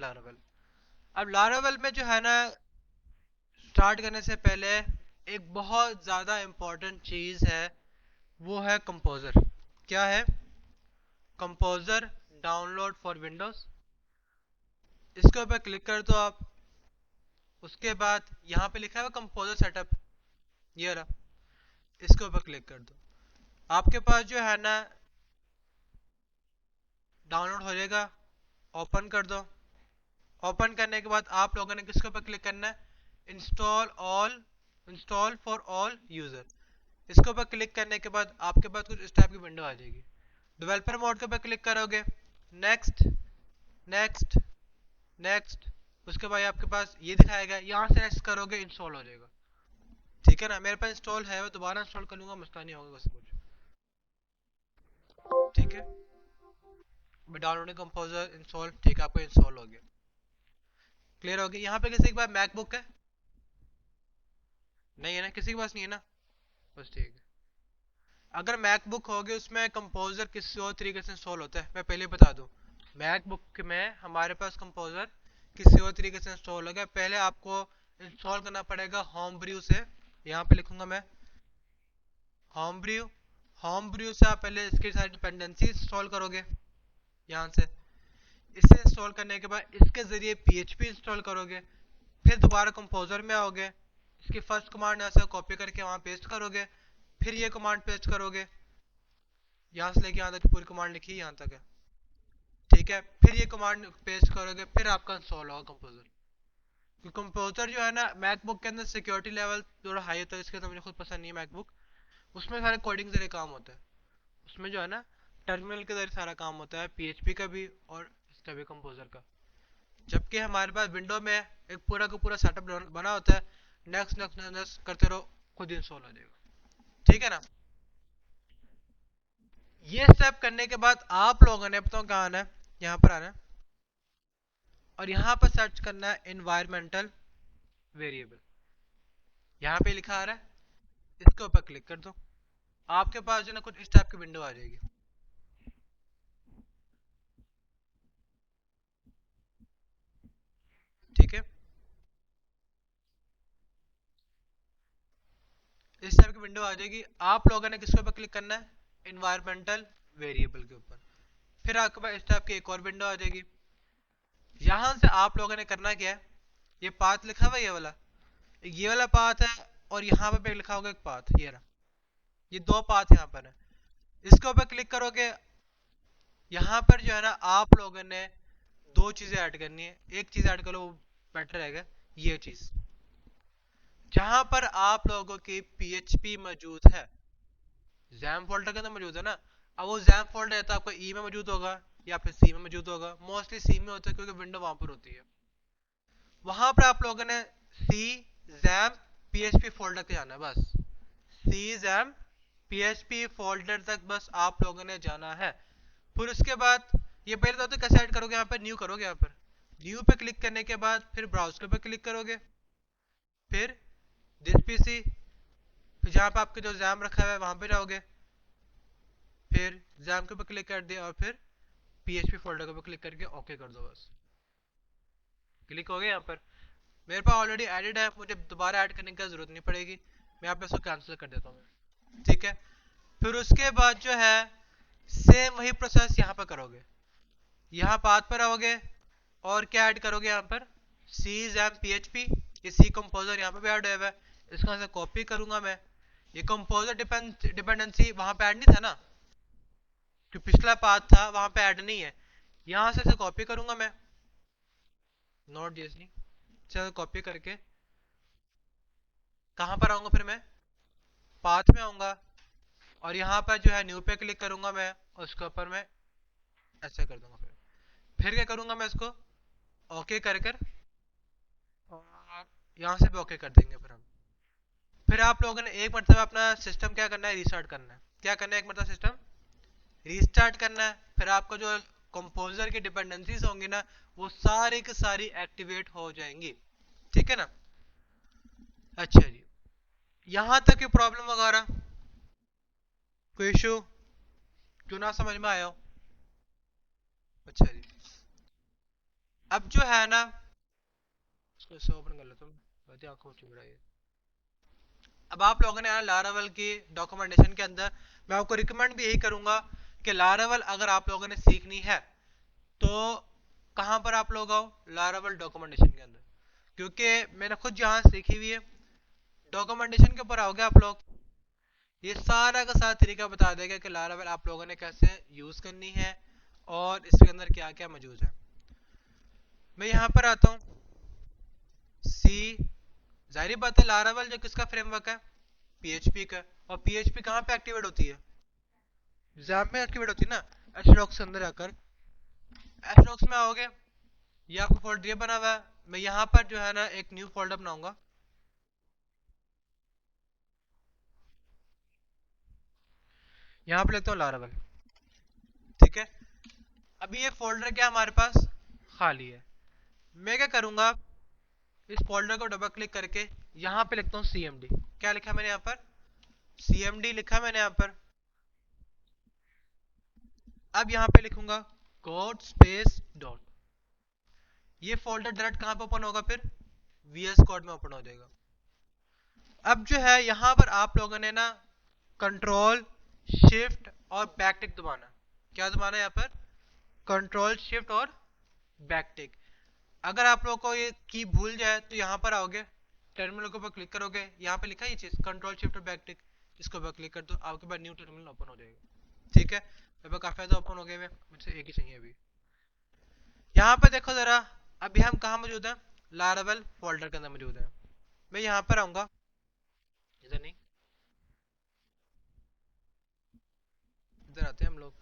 Laravel. अब Laravel में जो है ना, स्टार्ट करने से पहले एक बहुत ज़्यादा इम्पोर्टेंट चीज़ है, वो है कंपोज़र। क्या है? Composer download for Windows. इसके ऊपर क्लिक कर दो आप। उसके बाद यहाँ पे लिखा है कंपोज़र सेटअप, ये रहा, इसके ऊपर क्लिक कर दो। आपके पास जो है ना डाउनलोड हो जाएगा। ओपन कर दो। ओपन करने के बाद आप लोगों ने किसके ऊपर क्लिक करना है? Install for all user. इसके ऊपर क्लिक करने के बाद आपके पास कुछ इस टाइप की विंडो आ जाएगी। डेवलपर मोड के ऊपर क्लिक करोगे, नेक्स्ट नेक्स्ट नेक्स्ट, उसके बाद आपके पास ये दिखाएगा, यहाँ से नेक्स्ट करोगे इंस्टॉल हो जाएगा। ठीक है ना? मेरे पास इंस्टॉल है, मैं दोबारा इंस्टॉल कर लूंगा, मसला नहीं होगा वैसे कुछ। ठीक है, डाउनलोडिंग कंपोजर इंस्टॉल, ठीक है, आपको इंस्टॉल हो गया। क्लियर हो गया? यहाँ पे किसी के पास मैकबुक है? नहीं है ना, किसी के पास नहीं है ना, बस ठीक है। अगर मैकबुक होगी उसमें कंपोजर किसी और तरीके से इंस्टॉल होता है, मैं पहले बता दूं। मैकबुक में हमारे पास कंपोजर किसी और तरीके से इंस्टॉल होगा। पहले आपको इंस्टॉल करना पड़ेगा होम ब्रू से। यहाँ पे लिखूंगा मैं होम ब्रू। होम ब्रू से आप पहले इसकी सारी डिपेंडेंसी इंस्टॉल करोगे यहाँ से। इसे इंस्टॉल करने के बाद इसके जरिए PHP इंस्टॉल करोगे। फिर दोबारा कंपोजर में आओगे, इसकी फर्स्ट कमांड यहाँ से कॉपी करके वहाँ पेस्ट करोगे। फिर ये कमांड पेस्ट करोगे, यहाँ से लेके यहाँ तक पूरी कमांड लिखी है यहाँ तक है। ठीक है, फिर ये कमांड पेस्ट करोगे, फिर आपका इंस्टॉल होगा कंपोजर। कंपोजर जो है ना, मैकबुक के अंदर सिक्योरिटी लेवल थोड़ा हाई होता है, इसके तो मुझे खुद पसंद नहीं है मैकबुक। उसमें सारे कोडिंग जरिए काम होता है। उसमें जो है ना टर्मिनल के जरिए सारा काम होता है, PHP का भी और इसका भी, कंपोजर का। जबकि हमारे पास विंडो में एक पूरा का पूरा सेटअप बना होता है, नेक्स्ट नेक्स्ट नेक्स्ट करते रहो, खुद इंस्टॉल हो जाएगा। ठीक है ना? ये स्टेप करने के बाद आप लोगों ने बताओ कहाँ आना है, यहाँ पर आना है और यहाँ पर सर्च करना है एनवायरमेंटल वेरिएबल। यहाँ पे लिखा आ रहा है, इसके ऊपर क्लिक कर दो। आपके पास जो ना कुछ इस टाइप की विंडो आ जाएगी। ठीक है, इस टाइप की विंडो आ जाएगी। आप लोगों ने किसके ऊपर क्लिक करना है? एनवायरमेंटल वेरिएबल के ऊपर। फिर आपके पास इस टाइप की एक और विंडो आ जाएगी। यहां से आप लोगों ने करना क्या है? ये पाथ लिखा हुआ ये वाला पाथ है, और यहाँ पे लिखा होगा एक पाथ, ये रहा। ये दो पाथ यहाँ पर है, इसके ऊपर क्लिक करोगे। यहाँ पर जो है ना आप लोगों ने दो चीजें ऐड करनी है। एक चीज ऐड करो, वो बेटर रहेगा। ये चीज जहां पर आप लोगों की PHP मौजूद है, जैम फोल्डर के अंदर मौजूद है ना। अब वो जैम फोल्डर है तो आपको E में मौजूद होगा या फिर C में मौजूद होगा। मोस्टली C में होता है क्योंकि विंडो वहां पर होती है। वहां पर आप लोगों ने C जैम PHP फोल्डर पे जाना है, बस C जैम PHP फोल्डर तक बस आप लोगों ने जाना है। फिर उसके बाद ये पहले तो कैसे ऐड करोगे? यहाँ पर न्यू करोगे। यहाँ पर न्यू पे क्लिक करने के बाद फिर ब्राउजर पे क्लिक करोगे, फिर दिस PC, फिर जहाँ पे आपके जो जैम रखा हुआ है वहां पे जाओगे, फिर जैम के ऊपर क्लिक कर दिया और फिर PHP फोल्डर के ऊपर क्लिक करके ओके कर दो। बस क्लिक हो गया। यहाँ पर मेरे पास ऑलरेडी एडिड है, मुझे दोबारा ऐड करने की जरूरत नहीं पड़ेगी। मैं यहाँ पे इसको कैंसिल कर देता हूँ। ठीक है, फिर उसके बाद जो है सेम वही प्रोसेस यहाँ पर करोगे। यहाँ पाथ पर आओगे और क्या ऐड करोगे? यहाँ पर C जैम PHP, ये C कंपोजर यहाँ पे भी ऐड हुआ है। इसको यहाँ से कॉपी करूंगा मैं। ये कंपोजर डिपेंडेंसी वहां पे ऐड नहीं था ना, जो पिछला पाथ था वहां पे ऐड नहीं है। यहाँ से कॉपी करूंगा मैं, नोट जेएस चलो कॉपी करके कहां पर आऊंगा? फिर मैं पाथ में आऊंगा और यहाँ पर जो है न्यू पे क्लिक करूंगा मैं, और उसके ऊपर मैं ऐसे कर दूंगा। फिर क्या करूंगा मैं? इसको ओके कर और यहाँ से भी ओके कर देंगे। फिर हम फिर आप लोगों ने एक मरतबा अपना सिस्टम क्या करना है? रीस्टार्ट करना है। क्या करना है? एक मरतबा सिस्टम रीस्टार्ट करना है। फिर आपको जो कंपोजर की डिपेंडेंसीज होंगी ना, वो सारी की सारी एक्टिवेट हो जाएंगी। ठीक है ना? अच्छा जी, यहां तक की प्रॉब्लम वगैरह कोई इशू जो ना समझ में आया हो? अच्छा जी, अब जो है ना, इसको इससे ओपन कर लो तुम, बहुत ही आंखों चुभ रहा है। अब आप लोगों ने लारावेल की डॉक्यूमेंटेशन के अंदर, मैं आपको रिकमेंड भी यही करूंगा कि लारावेल अगर आप लोगों ने सीखनी है तो कहां पर आप लोग आओ, लारावेल डॉक्यूमेंटेशन के अंदर, क्योंकि मैंने खुद यहाँ सीखी हुई है। डॉक्यूमेंटेशन के ऊपर आओगे आप लोग, ये सारा का सारा तरीका बता देगा कि लारावेल आप लोगों ने कैसे यूज करनी है और इसके अंदर क्या क्या मौजूद है। मैं यहाँ पर आता हूँ, सी, जाहिर बात है लारावेल जो किसका फ्रेमवर्क है, पीएचपी का। और पीएचपी कहाँ पे एक्टिवेट होती है, जैम में एक्टिवेट होती है ना, एचडॉक्स के अंदर आकर। एचडॉक्स में आओगे, ये आपको फोल्डर ये बना हुआ है, मैं यहाँ पर जो है ना एक न्यू फोल्डर बनाऊंगा, यहाँ पे लिखता हूँ लारावेल, ठीक है। अभी ये फोल्डर क्या हमारे पास खाली है, मैं क्या करूंगा, इस फोल्डर को डबल क्लिक करके यहाँ पे लिखता हूँ cmd। क्या लिखा मैंने यहाँ पर, cmd लिखा मैंने यहाँ पर। अब यहाँ पे लिखूंगा कोड स्पेस डॉट, ये फोल्डर डायरेक्ट कहाँ पे ओपन होगा, फिर वीएस कोड में ओपन हो जाएगा। अब जो है यहाँ पर आप लोगों ने ना कंट्रोल शिफ्ट और बैक टिक दबाना। क्या दबाना है यहाँ पर, कंट्रोल शिफ्ट और बैक टिक। अगर आप लोगों को ये की भूल जाए तो यहाँ पर आओगे, टर्मिनल के ऊपर क्लिक करोगे, यहाँ पे लिखा है ये चीज कंट्रोल शिफ्ट और बैक टिक, इसके ऊपर क्लिक कर दो, आपके पास न्यू टर्मिनल ओपन हो जाएगा, ठीक है। अब काफी ज्यादा ओपन हो गए, मुझे एक ही चाहिए अभी। यहाँ पे देखो जरा, अभी हम कहाँ मौजूद है, लारावेल फोल्डर के अंदर मौजूद है। मैं यहाँ पर आऊंगा, इधर नहीं, इधर आते हैं हम लोग,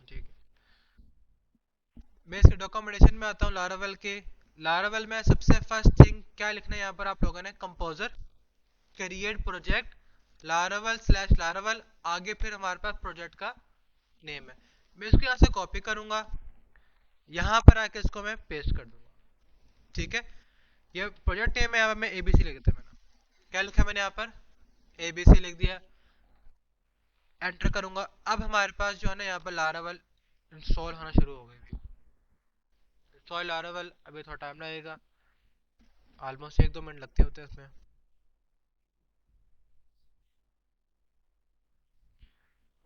ठीक है। मैं इसके डॉक्यूमेंटेशन में आता हूँ लारावेल के। लारावेल में सबसे फर्स्ट थिंग क्या लिखना है यहाँ पर आप लोगों ने, composer create project Laravel slash Laravel, आगे फिर हमारे पास प्रोजेक्ट का नेम है। मैं इसको यहाँ से कॉपी करूंगा, यहाँ पर आके इसको मैं पेस्ट कर दूंगा, ठीक है। ये प्रोजेक्ट नेम है, यहाँ पर मैं एबीसी लिख देता मैंने, क्या लिखा मैंने यहाँ पर, एबीसी लिख दिया, एंटर करूंगा। अब हमारे पास जो है ना यहाँ पर लारावेल इंस्टॉल होना शुरू हो गई। इंस्टॉल लारावेल अभी थोड़ा टाइम लगेगा, ऑलमोस्ट 1-2 मिनट लगते होते हैं इसमें।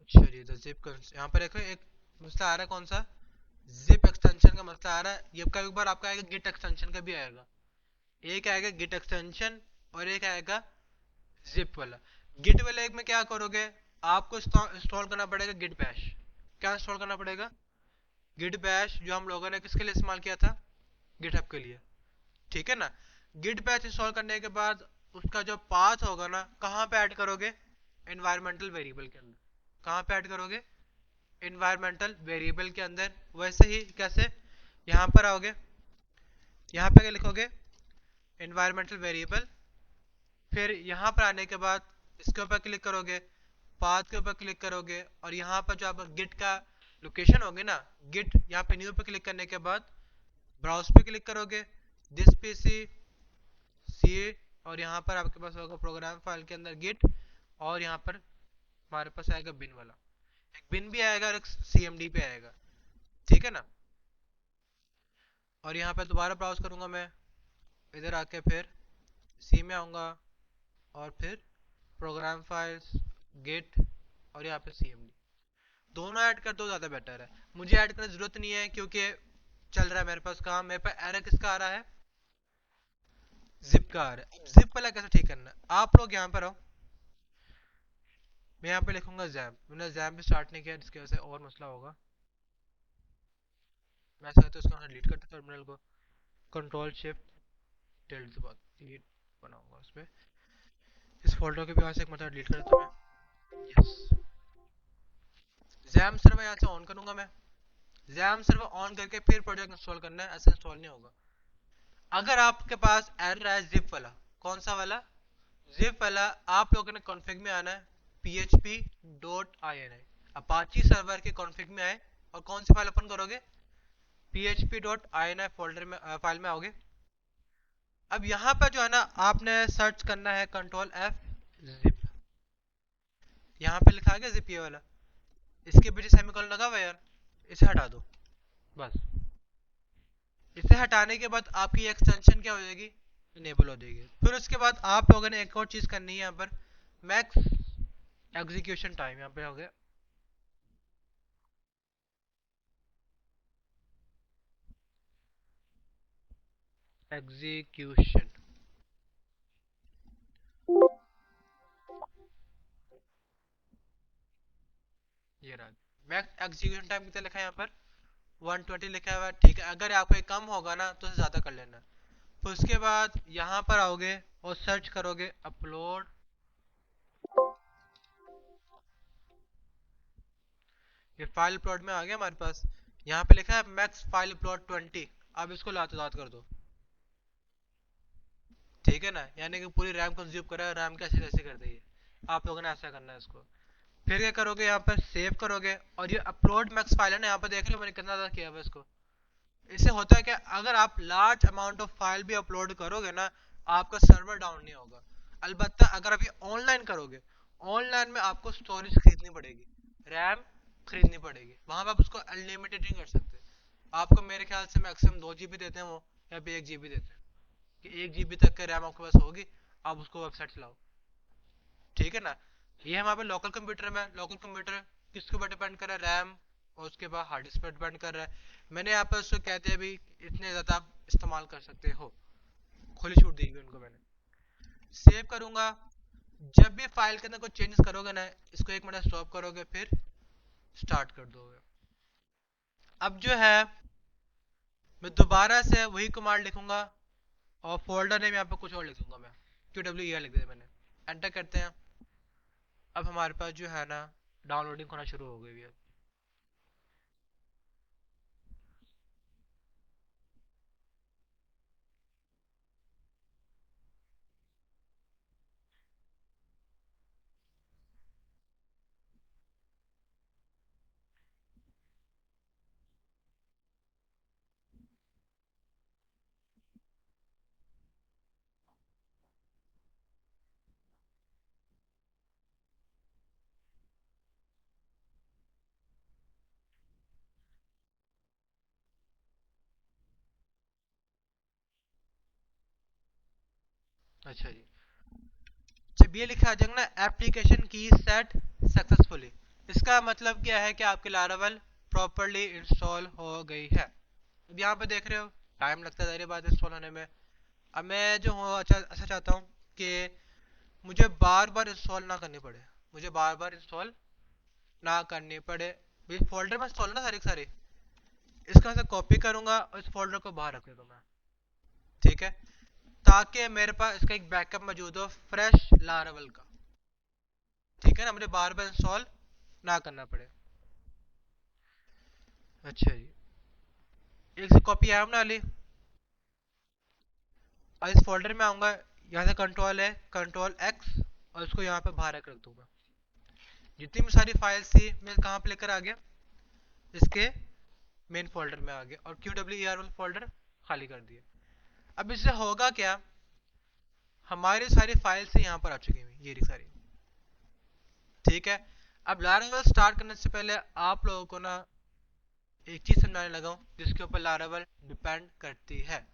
अच्छा जी, तो जिप यहाँ पर देखो एक मसला आ रहा है, कौन सा, जिप एक्सटेंशन का मसला आ रहा है। ये कई बार आपका आएगा गिट एक्सटेंशन का भी आएगा, एक आएगा गिट एक्सटेंशन और एक आएगा जिप वाला। गिट वाले एक में क्या करोगे, आपको इंस्टॉल करना पड़ेगा गिट बैश। क्या इंस्टॉल करना पड़ेगा, गिट बैश, जो हम लोगों ने किसके लिए इस्तेमाल किया था, गिटहब के लिए, ठीक है ना। गिट बैश इंस्टॉल करने के बाद उसका जो पाथ होगा ना, कहाँ पे ऐड करोगे, एनवायरमेंटल वेरिएबल के अंदर। कहाँ पे ऐड करोगे, एनवायरमेंटल वेरिएबल के अंदर। वैसे ही कैसे, यहाँ पर आओगे, यहाँ पे क्या लिखोगे, एनवायरमेंटल वेरिएबल, फिर यहाँ पर आने के बाद इसके ऊपर क्लिक करोगे, पाथ के ऊपर क्लिक करोगे, और यहाँ पर जो आपका गिट का लोकेशन होगी ना, गिट, यहाँ पे न्यू पे क्लिक करने के बाद ब्राउज पे क्लिक करोगे, दिस पीसी सी, और यहाँ पर आपके पास होगा प्रोग्राम फाइल के अंदर गिट, और यहाँ पर हमारे पास आएगा बिन वाला, एक बिन भी आएगा और एक सीएमडी पे आएगा, ठीक है ना। और यहाँ पे दोबारा ब्राउज करूंगा मैं, इधर आके फिर सी में आऊंगा, और फिर प्रोग्राम फाइल्स, गिट, और यहाँ पे सीएमडी, दोनों ऐड कर दो, ज्यादा बेटर है। मुझे ऐड करने की जरूरत नहीं है क्योंकि चल रहा है मेरे पास काम। मेरे पास एरर किसका आ रहा है, जिप का आ रहा है। अब जिप वाला कैसे ठीक करना है, आप लोग यहाँ पर आओ, मैं यहाँ पे लिखूंगा जैम। मैंने जैम भी स्टार्ट नहीं किया, जिसकी वजह से और मसला होगा। मैं चाहता हूँ इसको डिलीट करते टर्मिनल को, कंट्रोल शिफ्ट डिलीट डिलीट बनाऊंगा उसमें, इस फोल्डर के भी यहाँ से एक मतलब डिलीट कर देता हूँ मैं, यस। जैम सर्वर यहाँ से ऑन करूंगा मैं, जैम सर्वर ऑन करके फिर प्रोजेक्ट इंस्टॉल करना है, ऐसे इंस्टॉल नहीं होगा। अगर आपके पास एरर है जिप वाला, कौन सा वाला, जिप वाला, आप लोगों ने कॉन्फ़िग में आना है php.ini, अपाची सर्वर के कॉन्फ़िग में आए, और कौन सी फाइल ओपन करोगे, php.ini फोल्डर में, फाइल में आओगे। अब यहाँ पर जो है ना आपने सर्च करना है कंट्रोल F जिप, यहाँ पे लिखा गया जिप ये वाला, इसके पीछे सेमीकोलन लगा हुआ है यार, इसे हटा दो बस। इसे हटाने के बाद आपकी एक्सटेंशन क्या हो जाएगी, इनेबल हो जाएगी। फिर उसके बाद आप लोगों ने एक और चीज करनी है यहाँ पर, मैक्स एग्जीक्यूशन टाइम यहाँ पे हो गया। एग्जीक्यूशन, ये रहा मैक्स एग्जीक्यूशन टाइम कितना लिखा है यहाँ पर, 120 लिखा हुआ है, ठीक है। अगर आपको एक कम होगा ना तो ज्यादा कर लेना। फिर उसके बाद यहाँ पर आओगे और सर्च करोगे अपलोड, ये फाइल प्लॉट में आ गया हमारे पास। यहाँ पे लिखा है मैक्स फाइल प्लॉट 20। अब इसको लाते लात कर दो, ठीक है ना, यानी कि पूरी रैम कंज्यूम कर रहा है, रैम कैसे कैसे कर दी है। आप लोगों ने ऐसा करना है इसको। फिर क्या करोगे, यहाँ पर सेव करोगे, और ये अपलोड मैक्स फाइल है ना, यहाँ पर देख रहे हो मैंने कितना ज़्यादा किया हुआ है इसको। इससे होता है कि अगर आप लार्ज अमाउंट ऑफ फाइल भी अपलोड करोगे ना, आपका सर्वर डाउन नहीं होगा। अलबत्ता अगर आप ये ऑनलाइन करोगे, ऑनलाइन में आपको स्टोरेज खरीदनी पड़ेगी, रैम खरीदनी पड़ेगी, वहां पर आप उसको अनलिमिटेड नहीं कर सकते। आपको मेरे ख्याल से मैक्सिमम 2 GB देते हैं वो, या फिर 1 GB देते हैं, कि 1 GB तक का रैम आपके पास होगी, आप उसको वेबसाइट चलाओ, ठीक है ना। ये हमारे पे लोकल कंप्यूटर में, लोकल कंप्यूटर किसके ऊपर डिपेंड कर रहा है, रैम और उसके बाद हार्ड डिस्क पर डिपेंड कर रहा है। मैंने यहाँ पर उसको कहते हैं भी इतने ज़्यादा आप इस्तेमाल कर सकते हो, खुली छूट दी हुई उनको मैंने। सेव करूंगा, जब भी फाइल के अंदर कोई चेंजेस करोगे ना, इसको 1 मिनट स्टॉप करोगे, फिर स्टार्ट कर दोगे। अब जो है मैं दोबारा से वही कमांड लिखूंगा, और फोल्डर नेम यहाँ पे कुछ और लिख दूंगा मैं, QWER लिख दिया मैंने, एंटर करते हैं। अब हमारे पास जो है ना डाउनलोडिंग होना शुरू हो गई है। अच्छा जी, जब ये लिखा आ जाएगा ना एप्लीकेशन की सेट सक्सेसफुली, इसका मतलब क्या है कि आपकी लारावेल प्रॉपरली इंस्टॉल हो गई है। अब यहाँ पे देख रहे हो टाइम लगता है सारी बात इंस्टॉल होने में। अब मैं जो हूँ अच्छा ऐसा चाहता हूँ कि मुझे बार बार इंस्टॉल ना करनी पड़े, मुझे बार बार इंस्टॉल ना करनी पड़े। ये फोल्डर में इंस्टॉल ना सारी की सारी, इसका से कॉपी करूंगा और इस फोल्डर को बाहर रख दूंगा मैं, ठीक है, ताकि मेरे पास इसका एक बैकअप मौजूद हो फ्रेश लारावेल का, ठीक है ना, मुझे बार बार इंस्टॉल ना करना पड़े। अच्छा जी, एक से कॉपी है बना ली, और इस फोल्डर में आऊंगा, यहाँ से कंट्रोल है कंट्रोल एक्स, और इसको यहाँ पे बाहर रख दूंगा। जितनी भी सारी फाइल्स थी मैं कहाँ पे लेकर आ गया, इसके मेन फोल्डर में आ गया, और QWER वाला फोल्डर खाली कर दिया। अब इससे होगा क्या, हमारी सारी फाइल्स यहाँ पर आ चुकी हैं, ये रही सारी, ठीक है। अब लारावेल स्टार्ट करने से पहले आप लोगों को ना एक चीज समझाने लगा हूँ जिसके ऊपर लारावेल डिपेंड करती है।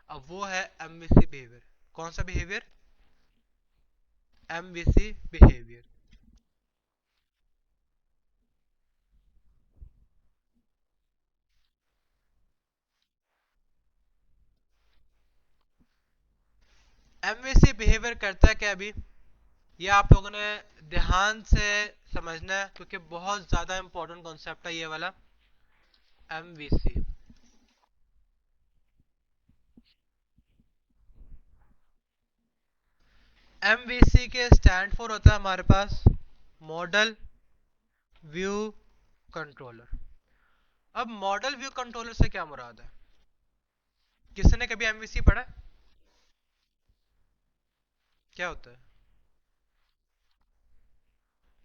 अब वो है MVC बिहेवियर। कौन सा behaviour, MVC behaviour. MVC behaviour करता है क्या, अभी ये आप लोगों ने ध्यान से समझना है, क्योंकि बहुत ज्यादा इंपॉर्टेंट कॉन्सेप्ट है ये वाला MVC। MVC के स्टैंड फॉर होता है हमारे पास मॉडल व्यू कंट्रोलर। अब मॉडल व्यू कंट्रोलर से क्या मुराद है, किसने कभी MVC पढ़ा है? क्या होता है,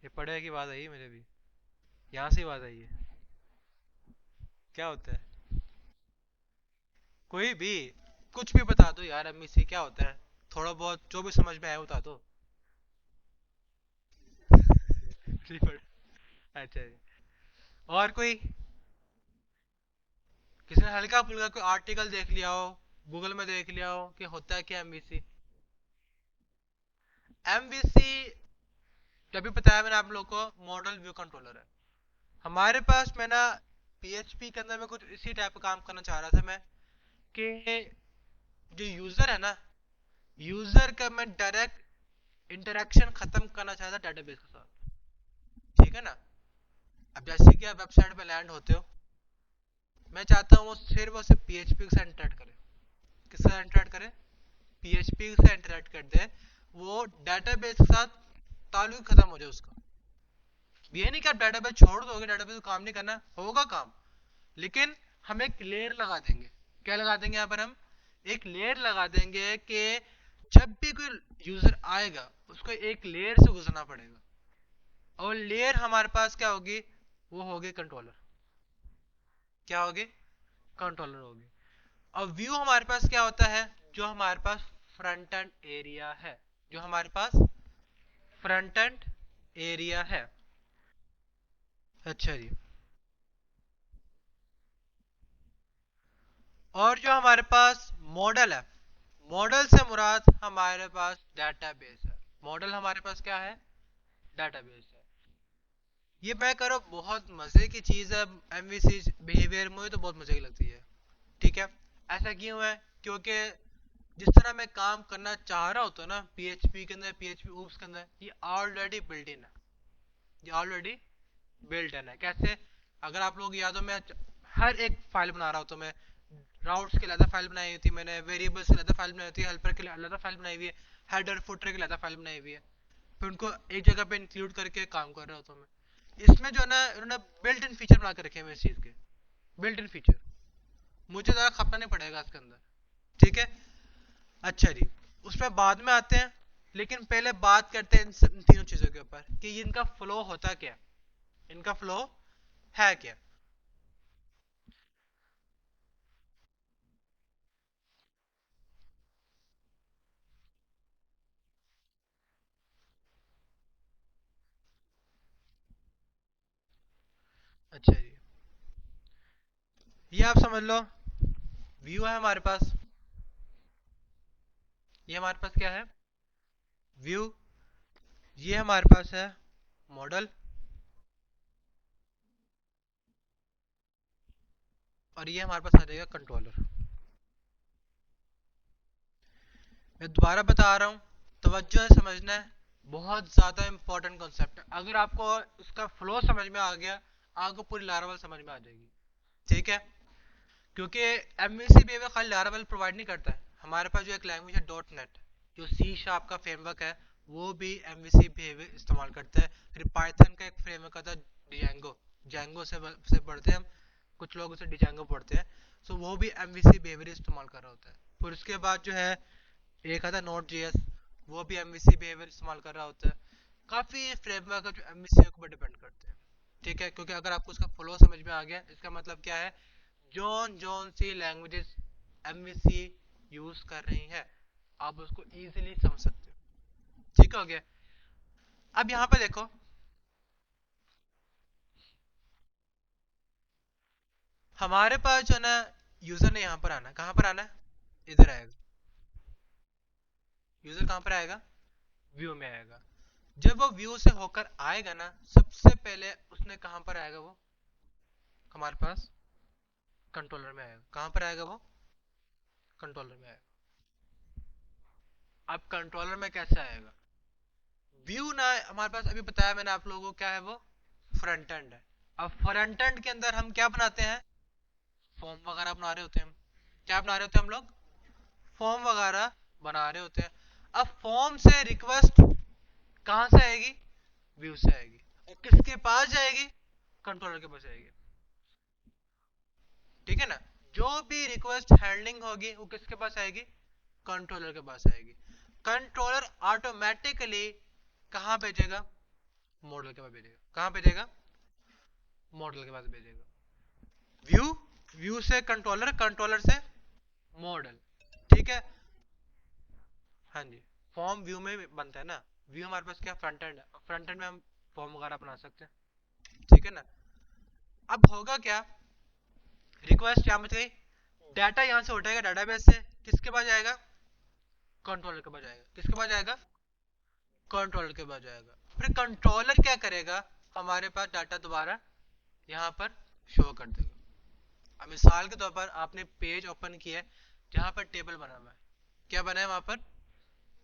ये पढ़े की बात आई है मुझे भी, यहाँ से बात आई है। क्या होता है, कोई भी कुछ भी बता दो यार, MVC क्या होता है, थोड़ा बहुत जो भी समझ में आया बता दो। नहीं पढ़, अच्छा जी। और कोई, किसी ने हल्का फुल्का कोई आर्टिकल देख लिया हो, गूगल में देख लिया हो कि होता है क्या एमवीसी? एमवीसी जब भी बताया मैंने आप लोगों को, मॉडल व्यू कंट्रोलर है हमारे पास। मैं ना पीएचपी के अंदर में कुछ इसी टाइप का काम करना चाह रहा था मैं, कि जो यूजर है ना, यूजर का मैं डायरेक्ट इंटरेक्शन खत्म करना चाहता डेटाबेस के साथ। ठीक है ना? अब जैसे कि आप वेबसाइट पे लैंड होते हो, मैं चाहता हूँ वो सिर्फ और सिर्फ पीएचपी के साथ इंटरेक्ट करे। किसके साथ इंटरेक्ट करे? पीएचपी से इंटरेक्ट कर दे, वो डेटाबेस के साथ ताल्लुक खत्म हो जाए उसका। ये नहीं कि आप डेटाबेस छोड़ दोगे, डेटाबेस को काम नहीं करना, होगा काम, लेकिन हम एक लेयर लगा देंगे। क्या लगा देंगे यहाँ पर? हम एक लेयर लगा देंगे कि जब भी कोई यूजर आएगा उसको एक लेयर से गुजरना पड़ेगा, और लेयर हमारे पास क्या होगी? वो होगी कंट्रोलर। क्या होगी? कंट्रोलर होगी। और व्यू हमारे पास क्या होता है? जो हमारे पास फ्रंट एंड एरिया है, जो हमारे पास फ्रंट एंड एरिया है। अच्छा जी। और जो हमारे पास मॉडल है, मॉडल से मुराद हमारे पास डेटाबेस है। मॉडल हमारे पास क्या है? डेटाबेस है। ये मैं करो बहुत मजे की चीज है, एमवीसी बिहेवियर मुझे तो बहुत मजे की लगती है। ठीक है? ऐसा क्यों है? क्योंकि जिस तरह मैं काम करना चाह रहा होता ना पीएचपी के अंदर, पीएचपी ऊप्स के अंदर, ये ऑलरेडी बिल्ट इन है। ये ऑलरेडी बिल्ट इन है। कैसे? अगर आप लोग याद हो, मैं हर एक फाइल बना रहा हूँ तो मैं राउट्स के लिए अलग फाइल बनाई हुई थी मैंने, वेरिएबल्स के लिए अलग फाइल बनाई हुई थी, हेल्पर के लिए अलग फाइल बनाई हुई है, हेडर फुटर के लिए अलग फाइल बनाई हुई है, फिर उनको एक जगह पे इंक्लूड करके काम कर रहा होता हूँ मैं। इसमें जो है ना, उन्होंने बिल्ट इन फीचर बना के रखे हैं इस चीज के, बिल्ट इन फीचर। मुझे ज़्यादा खपना नहीं पड़ेगा इसके अंदर। ठीक है? अच्छा जी, उसमें बाद में आते हैं, लेकिन पहले बात करते हैं इन तीनों चीज़ों के ऊपर कि इनका फ्लो होता क्या, इनका फ्लो है क्या। अच्छा जी, ये आप समझ लो, व्यू है हमारे पास, ये हमारे पास क्या है? व्यू। ये हमारे पास है मॉडल, और ये हमारे पास आ जाएगा कंट्रोलर। मैं दोबारा बता रहा हूँ, तवज्जो से समझना है, बहुत ज्यादा इंपॉर्टेंट कॉन्सेप्ट है। अगर आपको इसका फ्लो समझ में आ गया, आपको पूरी लारावल समझ में आ जाएगी। ठीक है? क्योंकि एमवीसी भी खाली लारावल प्रोवाइड नहीं करता है, हमारे पास जो एक लैंग्वेज है डॉट नेट, जो सी शार्प का फ्रेमवर्क है, वो भी एमवीसी बिहेवियर इस्तेमाल करता है। फिर पाइथन का एक फ्रेमवर्क आता है डिजांगो, जैंगो से पढ़ते हैं हम, कुछ लोग उसे डिजांगो पढ़ते हैं। सो वो भी एमवीसी बिहेवियर इस्तेमाल कर रहा होता है। फिर उसके बाद जो है एक आता है नोट जेएस, वो भी एमवीसी बिहेवियर इस्तेमाल कर रहा होता है। काफी फ्रेमवर्क है जो एमवीसी के ऊपर डिपेंड करते हैं। ठीक है? क्योंकि अगर आपको उसका फ्लो समझ में आ गया, इसका मतलब क्या है, जौन जौन सी लैंग्वेजेस एमवीसी यूज कर रही है, आप उसको इजीली समझ सकते हो। ठीक हो गया? अब यहाँ पे देखो, हमारे पास जो है ना, यूजर ने यहाँ पर आना है, कहाँ पर आना है? इधर आएगा। यूजर कहाँ पर आएगा? व्यू में आएगा। जब वो व्यू से होकर आएगा ना, सबसे पहले उसने कहाँ पर आएगा? वो हमारे पास कंट्रोलर में आएगा। कहाँ पर आएगा वो? कंट्रोलर में आएगा। अब कंट्रोलर में कैसे आएगा? व्यू ना हमारे पास अभी बताया मैंने आप लोगों को, क्या है वो? फ्रंट एंड है। अब फ्रंट एंड के अंदर हम क्या बनाते हैं? फॉर्म वगैरह बना रहे होते हैं हम। क्या बना रहे होते हैं हम लोग? फॉर्म वगैरह बना रहे होते हैं। अब फॉर्म से रिक्वेस्ट कहां से आएगी? व्यू से आएगी। और किसके पास जाएगी? कंट्रोलर के पास जाएगी। ठीक है ना? जो भी रिक्वेस्ट हैंडलिंग होगी वो किसके पास आएगी? कंट्रोलर के पास आएगी। कंट्रोलर ऑटोमेटिकली कहां भेजेगा? मॉडल के पास भेजेगा। कहां भेजेगा? मॉडल के पास भेजेगा। व्यू, व्यू से कंट्रोलर, कंट्रोलर से मॉडल। ठीक है? हाँ जी। फॉर्म व्यू में बनता है ना। व्यू हमारे पास क्या फ्रंट एंड है, फ्रंट एंड में हम फॉर्म वगैरह बना सकते हैं। ठीक है ना? अब होगा क्या, रिक्वेस्ट यहाँ पे गई, डाटा यहाँ से उठेगा डाटाबेस से, किसके पास जाएगा, कंट्रोलर के पास जाएगा। किसके पास जाएगा, कंट्रोलर के पास जाएगा। फिर कंट्रोलर क्या करेगा, हमारे पास डाटा दोबारा यहाँ पर शो कर देगा। अब मिसाल के तौर पर आपने पेज ओपन किया है जहाँ पर टेबल बना हुआ है, क्या बना है वहां पर,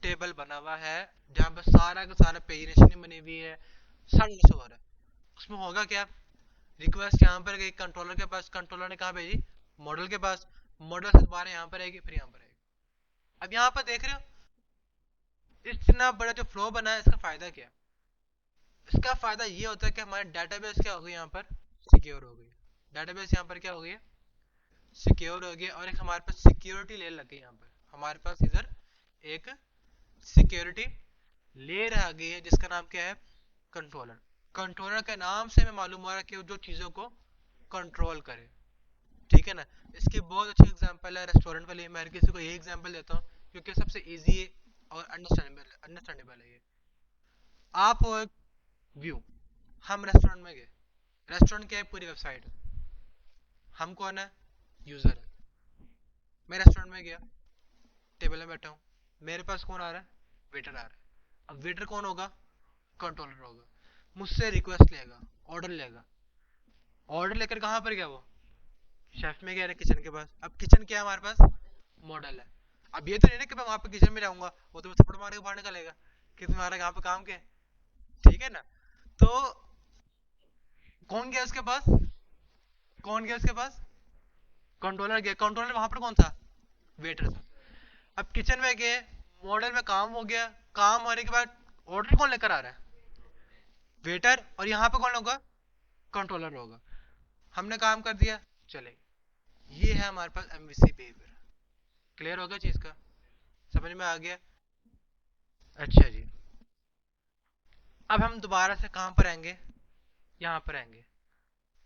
टेबल बना हुआ है, जहाँ पर सारा का सारा पेजिनेशन बनी हुई है, सारा कुछ हो रहा है। उसमें होगा क्या, रिक्वेस्ट यहाँ पर गई कंट्रोलर के पास, कंट्रोलर ने कहा भेजी, मॉडल के पास, मॉडल से दोबारा यहाँ पर आएगी, फिर यहाँ पर आएगी। अब यहाँ पर देख रहे हो इतना बड़ा जो फ्लो बना है, इसका फायदा क्या है, इसका फायदा ये होता है कि हमारे डाटाबेस क्या हो गई, यहाँ पर सिक्योर हो गई। डाटाबेस यहाँ पर क्या हो गई है, सिक्योर हो गया, और एक हमारे पास सिक्योरिटी लेयर लग गई। यहाँ पर हमारे पास इधर एक सिक्योरिटी लेयर आ गई है, जिसका नाम क्या है, कंट्रोलर। कंट्रोलर के नाम से हमें मालूम हो रहा है कि जो चीजों को कंट्रोल करे, ठीक है ना। इसकी बहुत अच्छी एग्जांपल है रेस्टोरेंट वाली, मैं हर किसी को यही एग्जांपल देता हूँ क्योंकि सबसे इजी है और अंडरस्टैंडेबल है ये। आप हो एक व्यू, हम रेस्टोरेंट में गए, रेस्टोरेंट क्या है, पूरी वेबसाइट है, हम कौन है, यूजर है। मैं रेस्टोरेंट में गया, टेबल में बैठा हूँ, मेरे पास कौन आ रहा है, वेटर आ रहा है। अब वेटर कौन होगा, कंट्रोलर होगा, मुझसे रिक्वेस्ट लेगा, ऑर्डर लेगा, ऑर्डर लेकर कहाँ पर गया वो, शेफ में गया, किचन के पास। अब किचन क्या है हमारे पास, मॉडल है। अब ये तो नहीं ना कि मैं वहां पर किचन में जाऊंगा, वो तो थप्पड़ मार के बाहर निकलेगा कि तुम्हारा यहाँ पे काम क्या है, ठीक है ना। तो कौन गया उसके पास, कौन गया उसके पास, कंट्रोलर गया। कंट्रोलर वहां पर कौन था, वेटर था। अब किचन में गए, मॉडल में काम हो गया, काम होने के बाद ऑर्डर कौन लेकर आ रहा है, वेटर, और यहाँ पे कौन होगा, कंट्रोलर होगा। हमने काम कर दिया, चले, ये है हमारे पास एमवीसी बिहेवियर। क्लियर होगा चीज का, समझ में आ गया। अच्छा जी, अब हम दोबारा से कहां पर आएंगे, यहाँ पर आएंगे।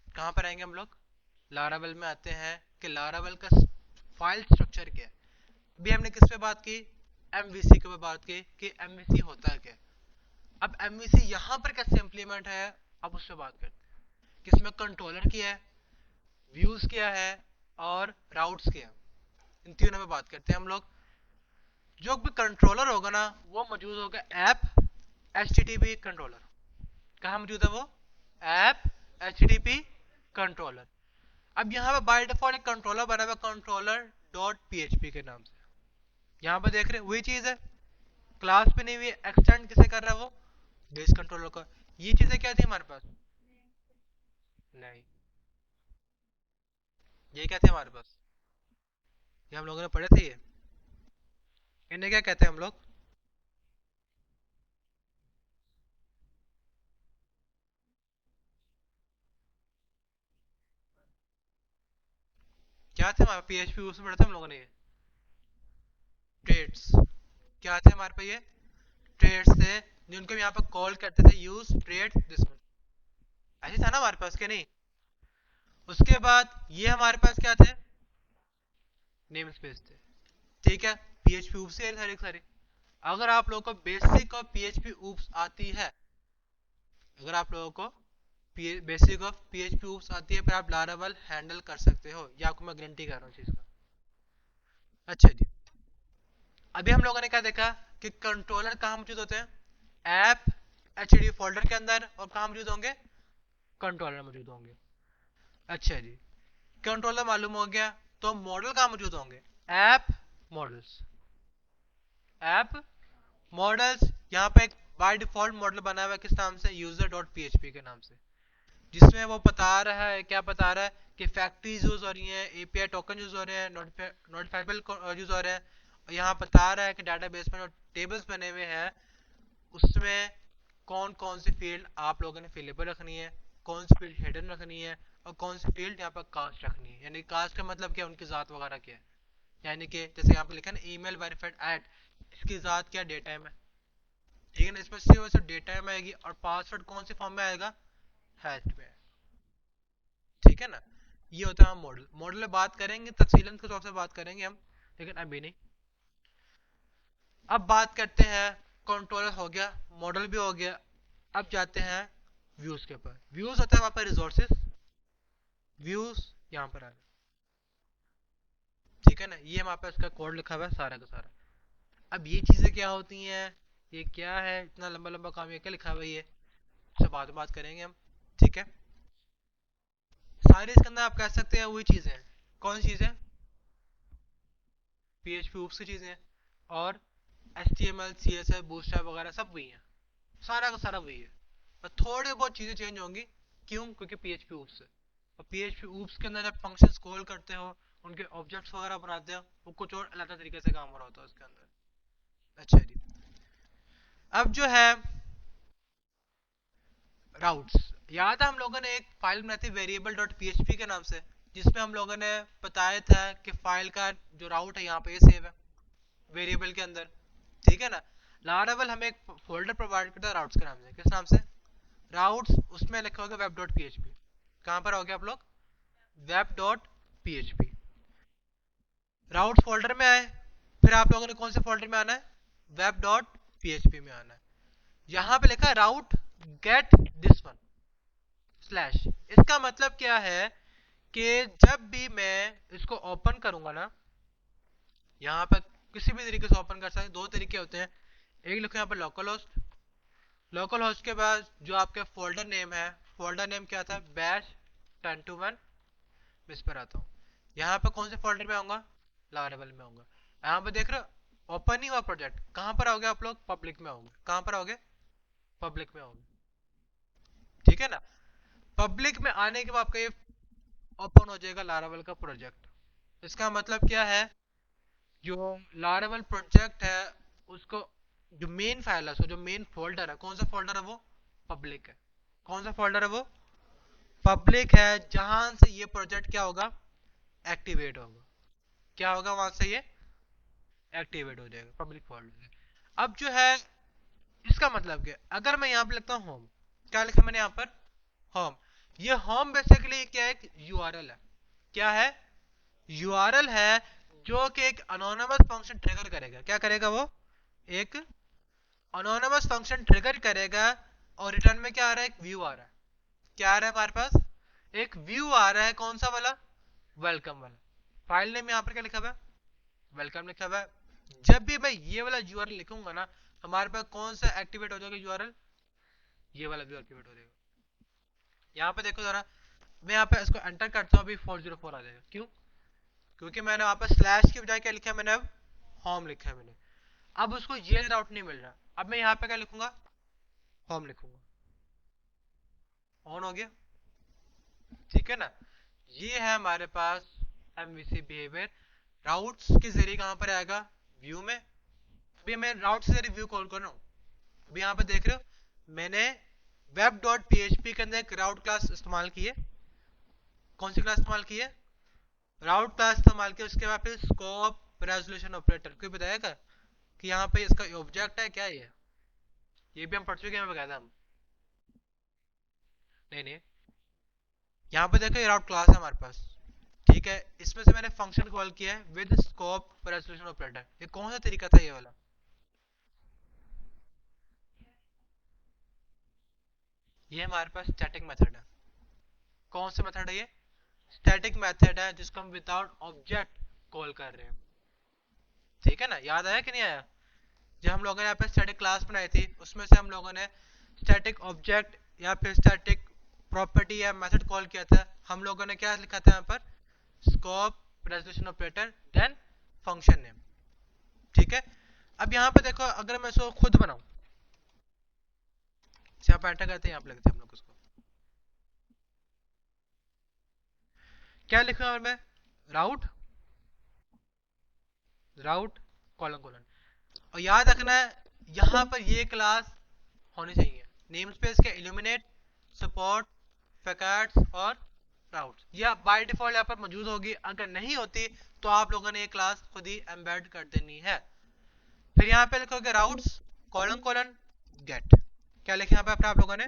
कहां पर आएंगे हम लोग, लारावेल में आते हैं कि लारावेल का फाइल स्ट्रक्चर क्या है। अभी हमने किस पे बात की, एमवीसी के ऊपर बात की कि एमवीसी होता है क्या। अब एमवीसी यहाँ पर कैसे इंप्लीमेंट है, अब उस पर बात करते हैं कि इसमें कंट्रोलर क्या है, व्यूज क्या है, और राउट्स क्या है। इन तीनों में बात करते हैं हम लोग। जो भी कंट्रोलर होगा ना, वो मौजूद होगा ऐप एचटीटीपी कंट्रोलर। कहाँ मौजूद है वो, ऐप एचटीटीपी कंट्रोलर। अब यहाँ पे बाय डिफॉल्ट एक कंट्रोलर बना हुआ, कंट्रोलर डॉट पीएचपी के नाम से। यहाँ पे देख रहे हैं वही चीज है, क्लास पे नहीं हुई, एक्सटेंड किसे कर रहा है वो, बेस कंट्रोलर का। ये चीजें क्या थी हमारे पास, नहीं, ये क्या थे हमारे पास, ये हम लोगों ने पढ़े थे, ये इन्हें क्या कहते हैं हम लोग, क्या थे हमारे पीएचपी उसमें पढ़े थे हम लोगों ने, ये ट्रेड्स। क्या थे हमारे पे, ये ट्रेड्स थे, जिनको हम यहाँ पर कॉल करते थे यूज ट्रेड दिस वन, ऐसे था ना हमारे पास, क्या नहीं। उसके बाद ये हमारे पास क्या थे, नेम स्पेस थे, ठीक है। पीएचपी ऊप्स से सारे सारे। अगर आप लोगों को बेसिक और पीएचपी ऊप्स आती है, अगर आप लोगों को बेसिक ऑफ पीएचपी ऊप्स आती है, फिर आप लारावेल हैंडल कर सकते हो, ये आपको मैं गारंटी कर रहा हूँ चीज का। अच्छा जी, अभी हम लोगों ने क्या देखा कि कंट्रोलर कहाँ मौजूद होते हैं, ऐप एचडी फोल्डर के अंदर, और कहाँ मौजूद होंगे, कंट्रोलर मौजूद होंगे। अच्छा जी, कंट्रोलर मालूम हो गया, तो मॉडल कहाँ मौजूद होंगे, ऐप मॉडल्स, ऐप मॉडल्स। यहाँ पे एक बाय डिफॉल्ट मॉडल बना हुआ है, किस नाम से, यूजर डॉट पीएचपी के नाम से, जिसमें वो बता रहा है, क्या बता रहा है कि फैक्ट्रीज यूज हो रही हैं, एपीआई टोकन यूज हो रहे हैं, नोटिफाइबल यूज हो रहे हैं। और यहाँ बता रहा है कि डाटाबेस में जो टेबल्स बने हुए हैं, उसमें कौन कौन सी फील्ड आप लोगों ने फिलेबल रखनी है, कौन सी फील्ड हिडन रखनी है, और कौन सी फील्ड यहाँ पर कास्ट रखनी है। यानी कास्ट का मतलब क्या, उनकी जात वगैरह क्या है। यानी कि जैसे यहाँ पे लिखा है ना, ईमेल वेरीफाइड एट, इसकी जात क्या, डेटा में, ठीक है ना, इसमें सिर्फ डेटा में आएगी, और पासवर्ड कौन से फॉर्म में आएगा, हैश में, ठीक है ना। ये होता है मॉडल। मॉडल में बात करेंगे तफसीलन के तौर से बात करेंगे हम, लेकिन अभी नहीं। अब बात करते हैं, कंट्रोलर हो गया, मॉडल भी हो गया, अब जाते हैं व्यूज के ऊपर। व्यूज होता है वहां पर रिसोर्सेज, व्यूज यहाँ पर आना, ठीक है ना। ये हमारे पास इसका कोड लिखा हुआ है सारा का सारा। अब ये चीजें क्या होती हैं, ये क्या है, इतना लंबा लंबा काम, ये क्या लिखा हुआ है, ये सब बाद में बात करेंगे हम, ठीक है। सारी इसके अंदर आप कह सकते हैं वही चीजें हैं। कौन सी चीजें, PHP oops की चीजें, और HTML CSS बूटस्ट्रैप वगैरह सब वही है, सारा का सारा वही है। और थोड़ी बहुत चीजें चेंज होंगी, क्यों, क्योंकि PHP oops है। और PHP oops के अंदर जब फंक्शंस कॉल करते हो, उनके ऑब्जेक्ट्स वगैरह बनाते हो, वो कुछ और अलग तरीके से काम हो रहा होता है उसके अंदर। अच्छा जी, अब जो है राउट्स, याद है हम लोगों ने एक फाइल बनाई थी वेरिएबल डॉट php के नाम से, जिसमें हम लोगों ने बताया था कि फाइल का जो राउट है यहाँ पे सेव है वेरिएबल के अंदर, ठीक है ना। लारावेल हमें एक फोल्डर प्रोवाइड करता है राउट्स के नाम से, किस नाम से, राउट्स, उसमें लिखा होगा वेब डॉट php। कहाँ पर आओगे आप लोग, web dot php। Routes folder में आए, फिर आप लोगों ने कौन से फोल्डर में आना है, वेब डॉट php में आना है। यहाँ पे लिखा है राउट गेट दिस वन स्लैश। इसका मतलब क्या है कि जब भी मैं इसको ओपन करूंगा ना, यहाँ पर किसी भी तरीके से ओपन कर सकते हैं, दो तरीके होते हैं। एक लिखो यहाँ पर लोकल होस्ट, लोकल होस्ट के बाद जो आपके फोल्डर नेम है, फोल्डर नेम क्या था, बैश 1021, मैं इस पर आता हूँ। यहाँ पर कौन से फोल्डर में आऊंगा, लारावेल में आऊंगा। यहाँ पर देख रहे हो ओपन ही हुआ प्रोजेक्ट, कहाँ पर आओगे आप लोग, पब्लिक में आओगे। कहाँ पर आओगे, पब्लिक में आओगे, ठीक है ना। पब्लिक में आने के बाद आपका ये ओपन हो जाएगा लारावेल का प्रोजेक्ट। इसका मतलब क्या है, जो लारावेल प्रोजेक्ट है उसको, जो मेन फाइल है, उसको जो मेन फोल्डर है, कौन सा फोल्डर है वो, पब्लिक है। कौन सा फोल्डर है वो, पब्लिक है, जहां से ये प्रोजेक्ट क्या होगा, एक्टिवेट होगा। क्या होगा, वहां से ये एक्टिवेट हो जाएगा, पब्लिक फोल्डर। अब जो है इसका मतलब क्या, अगर मैं यहाँ पे लिखता हूँ होम, क्या लिखा मैंने यहाँ पर, होम। ये होम बेसिकली क्या है, एक यूआरएल है। क्या है, यूआरएल है, जो कि एक अनोनिमस फंक्शन ट्रिगर करेगा। क्या करेगा वो, एक अनोनिमस फंक्शन ट्रिगर करेगा, और रिटर्न में क्या आ रहा है, एक व्यू आ रहा है। क्या आ रहा है हमारे पास, एक व्यू आ रहा है, कौन सा वाला, वेलकम वाला। फाइल नेम यहाँ पर क्या लिखा हुआ है, वेलकम लिखा हुआ है। जब भी मैं ये वाला यूआरएल लिखूंगा ना, हमारे पास कौन सा एक्टिवेट हो जाएगा यूआरएल, ये वाला व्यू एक्टिवेट हो जाएगा। यहाँ पे देखो जरा, मैं यहाँ पे इसको एंटर करता हूँ, अभी 404 आ जाएगा। क्यों, क्योंकि मैंने वहां पर स्लैश की बजाय क्या लिखा है, मैंने अब होम लिखा है मैंने। अब उसको ये राउट नहीं मिल रहा, अब मैं यहाँ पे क्या लिखूंगा, होम लिखूंगा, ऑन हो गया, ठीक है ना। ये है हमारे पास एमवीसी बिहेवियर। राउट्स के जरिए कहां पर आएगा, व्यू में। अभी मैं राउट से जरिए व्यू कॉल कर रहा हूँ। अभी यहाँ पे देख रहे हो मैंने वेब डॉट php के अंदर एक राउट क्लास इस्तेमाल की है। कौन सी क्लास इस्तेमाल की है, राउट क्लास इस्तेमाल किया। उसके बाद फिर स्कोप रेजोल्यूशन ऑपरेटर, कोई बताएगा कि यहाँ पे इसका ऑब्जेक्ट है क्या है, ये भी हम पढ़ चुके हैं बकायदा हम। नहीं नहीं, यहाँ पे देखो ये राउट क्लास है हमारे पास, ठीक है। इसमें से मैंने फंक्शन कॉल किया है विद स्कोप रेजोल्यूशन ऑपरेटर। ये कौन सा तरीका था, ये वाला, ये हमारे पास स्टैटिक मेथड है। कौन सा मेथड है ये, स्टैटिक मेथड है, जिसको हम विदाउट ऑब्जेक्ट कॉल कर रहे हैं, ठीक है ना। याद आया कि नहीं आया, जब हम लोगों ने यहाँ पे स्टैटिक क्लास बनाई थी, उसमें से हम लोगों ने स्टैटिक ऑब्जेक्ट या फिर स्टैटिक प्रॉपर्टी या मेथड कॉल किया था। हम लोगों ने क्या लिखा था यहाँ पर, scope resolution operator then function name, ठीक है। अब यहाँ पे देखो, अगर मैं इसको खुद बनाऊं, यहाँ पे एंटर करते हैं, यहाँ पे लिखते हैं हम लोग उसको, क्या लिखा है मैं, राउट, राउट कॉलन कॉलन। और याद रखना है यहाँ पर ये क्लास होनी चाहिए, नेम स्पेस के इल्यूमिनेट, सपोर्ट, फैकेट्स और राउट्स, यह बाय डिफॉल्ट यहाँ पर मौजूद होगी। अगर नहीं होती तो आप लोगों ने ये क्लास खुद ही एम्बेड कर देनी है। फिर यहाँ पे लिखोगे राउट्स कॉलन कॉलन गेट। क्या लिखे यहाँ पे आप लोगों ने,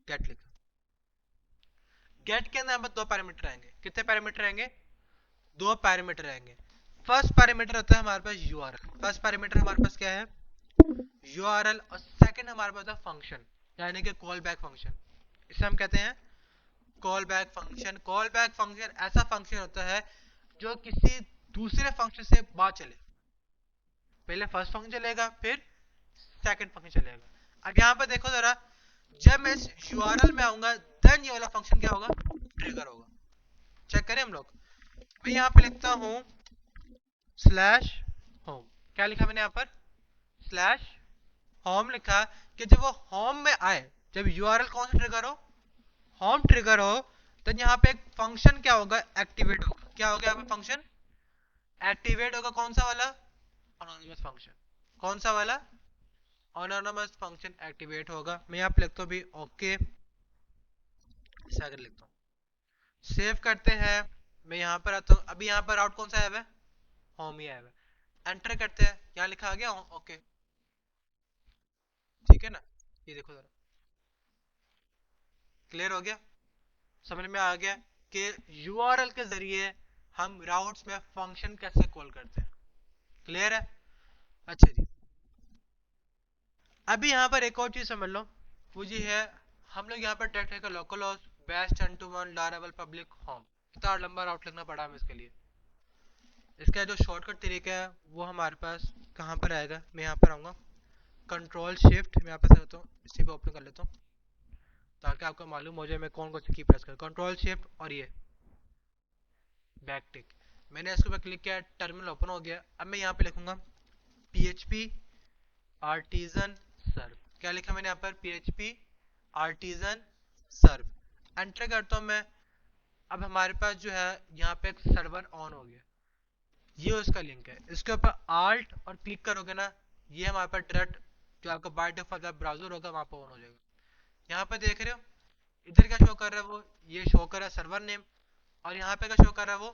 गेट लिखा। गेट के अंदर हमें दो पैरामीटर आएंगे। कितने पैरामीटर आएंगे, दो पैरामीटर आएंगे। फर्स्ट पैरामीटर होता है हमारे पास यूआरएल। फर्स्ट पैरामीटर हमारे पास क्या है, यूआरएल। और सेकंड हमारे पास है फंक्शन, यानी कि कॉल बैक फंक्शन। इसे हम कहते हैं कॉल बैक फंक्शन ऐसा फंक्शन होता है जो किसी दूसरे फंक्शन से बाद चले। पहले फर्स्ट फंक्शन चलेगा, फिर सेकंड फंक्शन चलेगा। अब यहाँ पर देखो जरा, जब मैं इस यूआरएल में आऊंगा देन ये वाला फंक्शन क्या होगा, ट्रिगर होगा। चेक करें हम लोग। मैं यहाँ पे लिखता हूँ स्लैश होम। क्या लिखा मैंने यहाँ पर, स्लैश होम लिखा, कि जब वो होम में आए, जब यूआरएल कौन सा ट्रिगर हो, होम ट्रिगर हो, तो यहाँ पे एक फंक्शन क्या होगा, एक्टिवेट होगा। क्या होगा यहाँ पे, फंक्शन एक्टिवेट होगा। कौन सा वाला, अनोनिमस फंक्शन। कौन सा वाला, अनोनिमस फंक्शन एक्टिवेट होगा। मैं यहाँ पे लिखता हूँ भी ओके, ऐसा अगर लिखता हूँ, सेव करते हैं। मैं यहाँ पर आता हूँ, अभी यहाँ पर आउट कौन सा आया हुआ है, होम ही आया हुआ है। एंटर करते हैं, यहाँ लिखा आ गया ओके, ठीक है ना। ये देखो जरा, क्लियर हो गया, समझ में आ गया कि यूआरएल के जरिए हम राउट्स में फंक्शन कैसे कॉल करते हैं। क्लियर है, अच्छा जी। अभी यहाँ पर एक और चीज समझ लो, वो जी है, हम लोग यहाँ पर टेक्स्ट का लोकल होस्ट बेस्ट 10 to 1 लारेबल पब्लिक होम, इतना लंबा राउट लिखना पड़ा हमें इसके लिए। इसका जो शॉर्टकट तरीका है वो हमारे पास कहाँ पर आएगा, मैं यहाँ पर आऊँगा, कंट्रोल शिफ्ट, मैं यहाँ पर करता हूँ, इसी पे ओपन कर लेता हूँ ताकि आपको मालूम हो जाए मैं कौन कौन सी की प्रेस कर, कंट्रोल शिफ्ट और ये बैक टिक। मैंने इसके ऊपर क्लिक किया, टर्मिनल ओपन हो गया। अब मैं यहाँ पे लिखूंगा PHP आर्टिजन सर्व। क्या लिखा मैंने यहाँ पर, PHP आर्टिजन सर्व। एंटर करता हूँ मैं। अब हमारे पास जो है यहाँ पे एक सर्वर ऑन हो गया, ये उसका लिंक है। इसके ऊपर आल्ट और क्लिक करोगे ना, ये हमारे पास डायरेक्ट जो आपका बाय डिफॉल्ट ब्राउजर होगा वहां पर ऑन हो जाएगा। यहाँ पे देख रहे हो इधर क्या शो कर रहा है, वो ये शो कर रहा है सर्वर नेम, और यहाँ पे क्या शो कर रहा है वो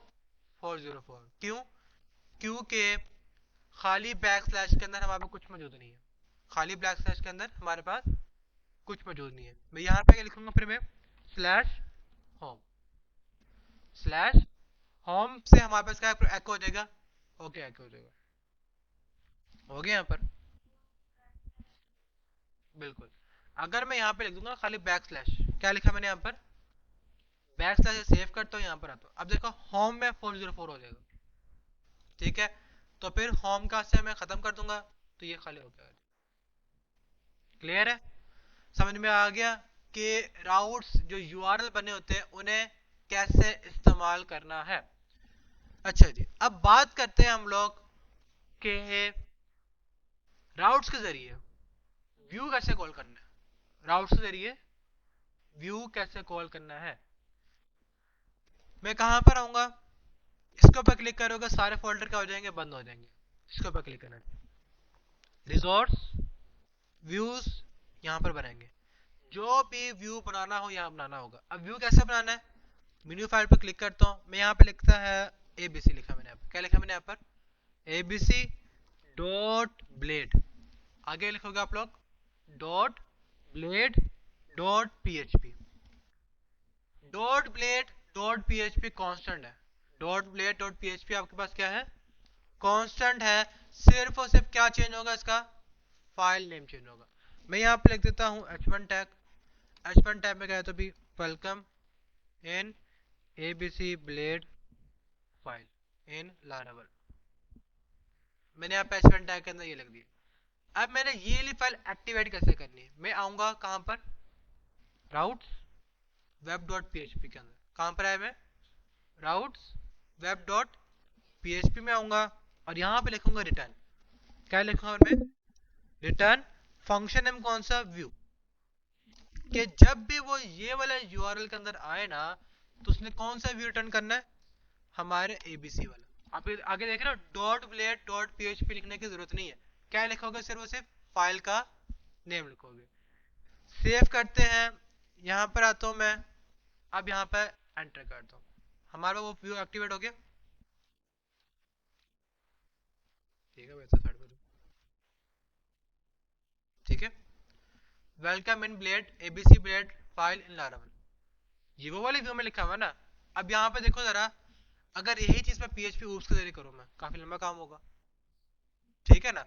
404। क्यों, क्योंकि खाली बैक स्लैश के अंदर हमारे पास कुछ मौजूद नहीं है, खाली बैक स्लैश के अंदर हमारे पास कुछ मौजूद नहीं है। मैं यहाँ पे क्या लिखूंगा, फिर मैं स्लैश होम, स्लैश होम से हमारे पास क्या एको हो जाएगा, ओके एको हो जाएगा, हो गया यहाँ पर, बिल्कुल। अगर मैं यहाँ पे लिख दूंगा खाली बैक स्लैश, क्या लिखा मैंने यहाँ पर, बैक स्लैश सेव करता हूँ, यहाँ पर आता हूँ। अब देखो होम में 404 हो जाएगा, ठीक है। तो फिर होम का से मैं खत्म कर दूंगा तो ये खाली हो गया। क्लियर है, समझ में आ गया कि राउट्स जो यूआरएल बने होते हैं उन्हें कैसे इस्तेमाल करना है। अच्छा जी, अब बात करते हैं हम लोग के राउट्स के जरिए व्यू कैसे कॉल करना है। राउट्स के जरिए व्यू कैसे कॉल करना है, मैं कहां पर आऊंगा, इसके ऊपर क्लिक करोगे सारे फोल्डर क्या हो जाएंगे, बंद हो जाएंगे। इसके ऊपर क्लिक करना है, रिजोर्स व्यूज यहाँ पर बनाएंगे। जो भी व्यू बनाना हो यहाँ बनाना होगा। अब व्यू कैसे बनाना है, मेन्यू फाइल पर क्लिक करता हूँ, मैं यहाँ पे लिखता है ABC लिखा मैंने यहाँ पर। क्या लिखा मैंने यहाँ पर, ABC डॉट ब्लेड। आगे लिखोगे आप लोग dot blade dot PHP। Dot blade dot PHP constant है, डॉट ब्लेड डॉट PHP आपके पास क्या है, कांस्टेंट है। सिर्फ और सिर्फ क्या चेंज होगा, इसका फाइल नेम चेंज होगा। मैं यहाँ पे लिख देता हूँ h1 टैग। h1 टैग में क्या है, तो भी welcome in ABC blade file in Laravel. मैंने यहाँ पे h1 टैग के अंदर ये लिख दिया। अब मैंने ये वाली फाइल एक्टिवेट कैसे करनी है, मैं आऊंगा कहां पर, राउट्स वेब डॉट PHP के अंदर। कहां पर है, मैं राउट्स वेब डॉट PHP में आऊंगा और यहाँ पे लिखूंगा रिटर्न। क्या लिखूंगा मैं, रिटर्न फंक्शन नेम कौन सा, व्यू। कि जब भी वो ये वाला यूआरएल के अंदर आए ना, तो उसने कौन सा व्यू रिटर्न करना है, हमारे ABC वाला। आप आगे देख रहे हो डॉट ब्लेड डॉट PHP लिखने की जरूरत नहीं है, क्या लिखोगे, सिर्फ और सिर्फ फाइल का नेम लिखोगे। सेव करते हैं, यहाँ पर आता हूँ मैं। अब यहाँ पर एंटर करता हूँ, हमारा वो व्यू एक्टिवेट हो गया। ठीक है, वैसे साइड में ठीक है। Welcome in blade ABC blade file in Laravel, ये वो वाले व्यू में लिखा हुआ ना। अब यहाँ पे देखो जरा, अगर यही चीज मैं PHP ऊप्स के जरिए करूँ, मैं काफी लंबा काम होगा, ठीक है ना।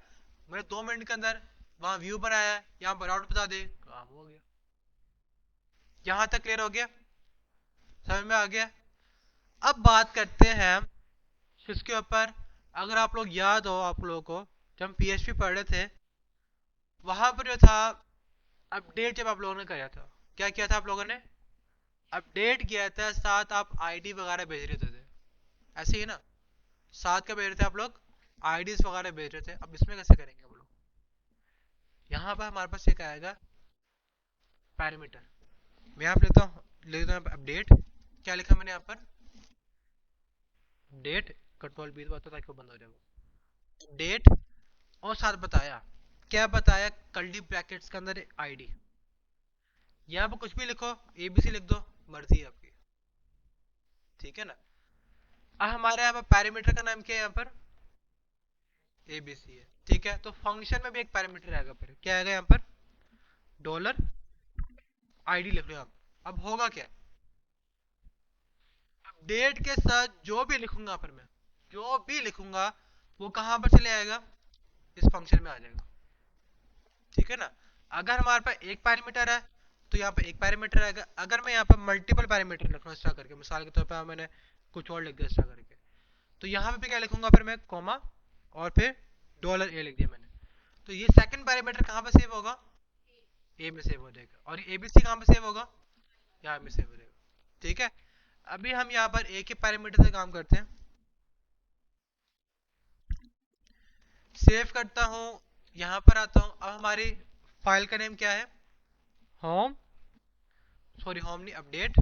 मैंने 2 मिनट के अंदर वहां व्यू बनाया है, यहाँ पर आउट बता दे, काम हो गया। यहाँ तक क्लियर हो गया। समझ में आ गया? अब बात करते हैं किसके ऊपर। अगर आप लोग याद हो, आप लोगों को जब हम पीएचपी पढ़ रहे थे, वहां पर जो था अपडेट, जब आप लोगों ने किया था, क्या किया था आप लोगों ने? अपडेट किया था, साथ आप आईडी वगैरह भेज रहे थे, ऐसे ही ना? साथ क्या भेज रहे थे आप लोग? आईडीज वगैरह भेज रहे थे। अब इसमें कैसे करेंगे हम लोग? यहाँ पर हमारे पास एक आएगा पैरामीटर। मैं यहाँ पे लिख देता हूँ अपडेट। क्या लिखा मैंने यहाँ पर? डेट। कंट्रोल बी दबाता ताकि वो बंद हो जाए। डेट, और साथ बताया, क्या बताया? कर्ली ब्रैकेट्स के अंदर आईडी। यहाँ पर कुछ भी लिखो, एबीसी लिख दो, मर्जी है आपकी, ठीक है ना? अब हमारे यहाँ पर पैरामीटर का नाम क्या है? यहाँ पर एबीसी है, ठीक है? तो फंक्शन में भी एक पैरामीटर आएगा, पर क्या आएगा यहाँ पर? डॉलर आईडी लिख लो आप। अब होगा क्या? डेट के साथ जो भी लिखूंगा, पर मैं जो भी लिखूंगा वो कहां पर चले आएगा? इस फंक्शन में आ जाएगा, ठीक है ना? अगर हमारे पास एक पैरामीटर है तो यहाँ पे एक पैरामीटर आएगा। अगर मैं यहाँ पर मल्टीपल पैरामीटर लिख रहा हूँ एक्स्ट्रा करके, मिसाल के तौर पर मैंने कुछ और लिख दिया एक्स्ट्रा करके, तो यहाँ पे भी क्या लिखूंगा? फिर मैं कॉमा और फिर डॉलर ए लिख दिया मैंने, तो ये सेकंड पैरामीटर कहाँ पे सेव होगा? ए में सेव हो जाएगा। और एबीसी कहाँ पे सेव होगा? यहाँ में सेव हो जाएगा, ठीक है? अभी हम यहाँ पर एक ही पैरामीटर से काम करते हैं। सेव करता हूँ, यहाँ पर आता हूँ। अब हमारी फाइल का नेम क्या है? होम, सॉरी होम नहीं, अपडेट।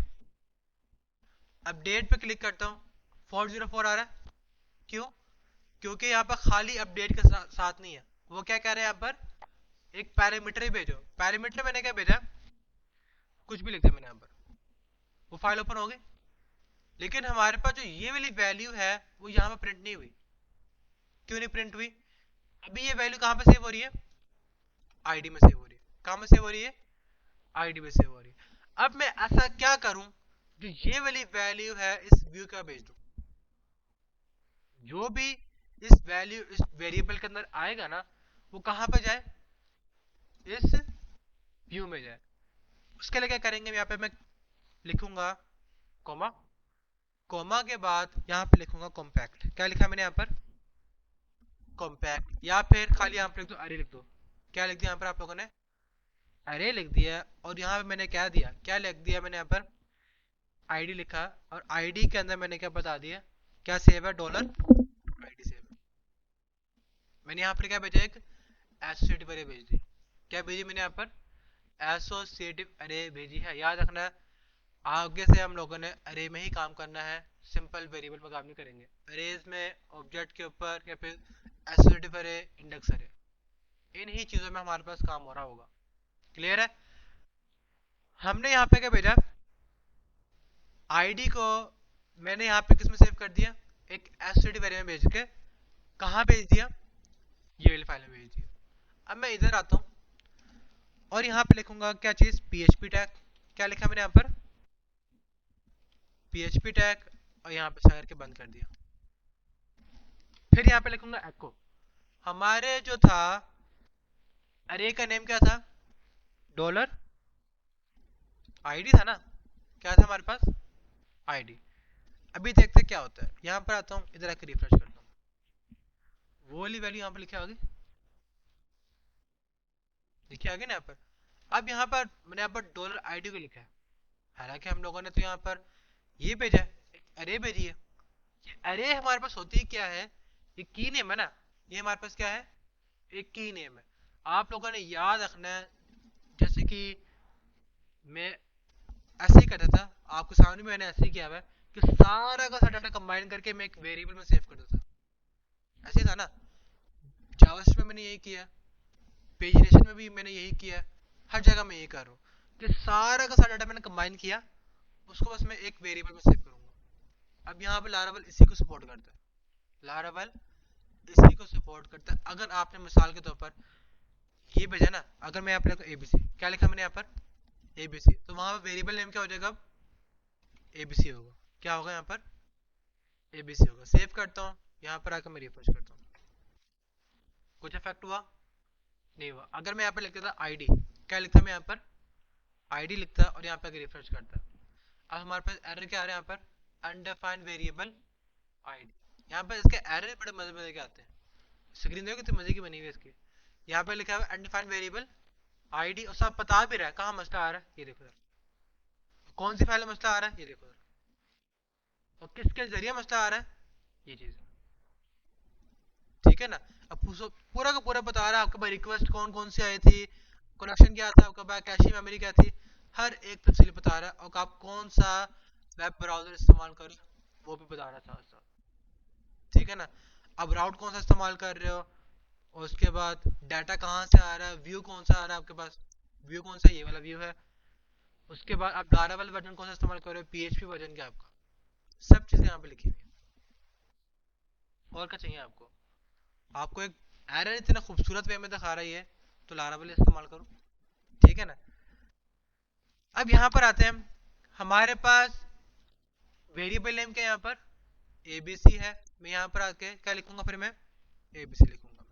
अपडेट पे क्लिक करता हूँ, 404 आ रहा है। क्यों? क्योंकि यहाँ पर खाली अपडेट के साथ नहीं है, वो क्या कह रहे हैं यहाँ पर? एक पैरामीटर ही भेजो। पैरामीटर मैंने क्या भेजा? कुछ भी लिख दिया मैंने यहाँ पर, वो फाइल ओपन हो गई। लेकिन हमारे पास जो ये वाली वैल्यू है वो यहाँ पर प्रिंट नहीं हुई। क्यों नहीं प्रिंट हुई? अभी ये वैल्यू कहाँ पे सेव हो रही है? आईडी में सेव हो रही है। कहाँ में सेव हो रही है? आईडी में सेव हो रही है। अब मैं ऐसा क्या करूं जो ये वाली वैल्यू है इस व्यू का भेज दूं? जो भी इस वैल्यू इस वेरिएबल के अंदर आएगा ना, वो कहां पे जाए? इस व्यू में जाए। उसके लिए क्या करेंगे? यहाँ पे मैं लिखूंगा कॉमा, कॉमा के बाद यहाँ पे लिखूंगा कॉम्पैक्ट। क्या लिखा मैंने यहाँ पर? कॉम्पैक्ट। या फिर खाली यहाँ पे लिख दो, अरे लिख दो। क्या लिख दिया यहाँ पर आप लोगों ने? अरे लिख दिया। और यहाँ पे मैंने क्या दिया? क्या लिख दिया मैंने यहाँ पर? आईडी लिखा। और आईडी के अंदर मैंने क्या बता दिया? क्या सेव है? डॉलर आईडी सेव है। मैंने यहाँ पर क्या भेजा? एक एसोसिएटिव अरे भेज दी। क्या भेजी मैंने यहाँ पर? एसोसिएटिव अरे भेजी है। याद रखना, आगे से हम लोगों ने अरे में ही काम करना है, सिंपल वेरिएबल पर काम नहीं करेंगे। अरेज में ऑब्जेक्ट के ऊपर, या फिर एसोसिएटिव अरे, इंडेक्स अरे, इन ही चीजों में हमारे पास काम हो रहा होगा। क्लियर है? हमने यहाँ पे क्या भेजा? आईडी को मैंने यहाँ पे किस में सेव कर दिया? एक एसोसिएटिव अरे में भेज के कहाँ भेज दिया? ये वाली फाइल में भेज दिया। अब मैं इधर आता हूँ और यहाँ पे लिखूंगा क्या चीज? PHP tag. क्या लिखा मैंने यहाँ पर? PHP tag. और यहाँ पे सागर के बंद कर दिया। फिर यहाँ पे लिखूंगा एको। हमारे जो था अरे का नेम क्या था? डॉलर आईडी था ना? क्या था हमारे पास? आईडी। अभी देखते क्या होता है। यहाँ पर आता हूँ, इधर आके रिफ्रेश करता हूँ, वो वाली वैल्यू यहाँ पर लिखी आ गई। लिखी आ गई ना यहाँ पर? अब यहाँ पर मैंने यहाँ पर डॉलर आईडी को लिखा है। हालांकि हम लोगों ने तो यहाँ पर ये भेजा है, अरे भेजी है। अरे हमारे पास होती क्या है? ये की नेम है ना? ये हमारे पास क्या है? एक की नेम है। आप लोगों ने याद रखना है, जैसे कि मैं ऐसे ही करता था, आपके सामने मैंने ऐसे ही किया हुआ है कि सारा का सारा डाटा कंबाइन करके मैं एक वेरिएबल में सेव करता था। ऐसे था ना? जावास्क्रिप्ट में मैंने यही किया, पेजिनेशन में भी मैंने यही किया, हर जगह मैं यही कर रहा हूँ कि सारा का सारा डाटा मैंने कंबाइन किया, उसको बस मैं एक वेरिएबल में सेव करूंगा। अब यहाँ पे लारावल इसी को सपोर्ट करता है। लारावल इसी को सपोर्ट करता है। अगर आपने मिसाल के तौर पर ये भेजा ना, अगर मैं यहाँ पर एबीसी, क्या लिखा मैंने यहाँ पर? एबीसी, तो वहां पर वेरिएबल नेम क्या हो जाएगा? एबीसी होगा। क्या होगा यहाँ पर? एबीसी होगा। सेव करता हूँ, यहाँ पर आकर मैं रिफ्रेश करता हूँ, कुछ इफेक्ट हुआ? नहीं हुआ। अगर मैं यहाँ पर लिखता था आईडी, क्या लिखता मैं यहाँ पर? आईडी लिखता और यहाँ पर रिफ्रेश करता, अब हमारे पास एरर क्या आ रहा है यहाँ पर, अनडिफाइंड वेरिएबल आईडी। यहाँ पर इसके एरर बड़े मजे मजे के आते हैं, स्क्रीन देखो कितनी मजे की बनी हुई है इसकी। यहाँ पे लिखा है अनडिफाइंड वेरिएबल आईडी, और सब बता भी रहा है कहाँ मसला आ रहा है, ये देखो कौन सी फाइल में मसला आ रहा है, ये देखो और किसके जरिए मसला आ रहा है, ये चीज। ठीक है ना। अब पूरा का पूरा बता रहा है आपके पास रिक्वेस्ट कौन कौन सी आई थी, कनेक्शन क्या था आपका पास, कैशे मेमोरी क्या थी, हर एक तफसील बता रहा है, और आप कौन सा वेब ब्राउजर इस्तेमाल कर रहे हो वो भी बता रहा था साथ। ठीक है ना। अब राउट कौन सा इस्तेमाल कर रहे हो, और उसके बाद डाटा कहाँ से आ रहा है, व्यू कौन सा आ रहा है आपके पास, व्यू कौन सा, ये वाला व्यू है। उसके बाद आप लारावेल वर्जन कौन सा इस्तेमाल कर रहे हो, पीएचपी वर्जन क्या आपका, सब चीजें यहाँ पे लिखी हुई है। और क्या चाहिए आपको, आपको एक एरर इतना खूबसूरत वे में दिखा रही है तो लारावेल इस्तेमाल करो। ठीक है ना। अब यहाँ पर आते हैं, हमारे पास वेरिएबल नेम क्या है यहाँ पर, एबीसी है। मैं यहाँ पर आके क्या लिखूंगा, फिर मैं एबीसी लिखूंगा।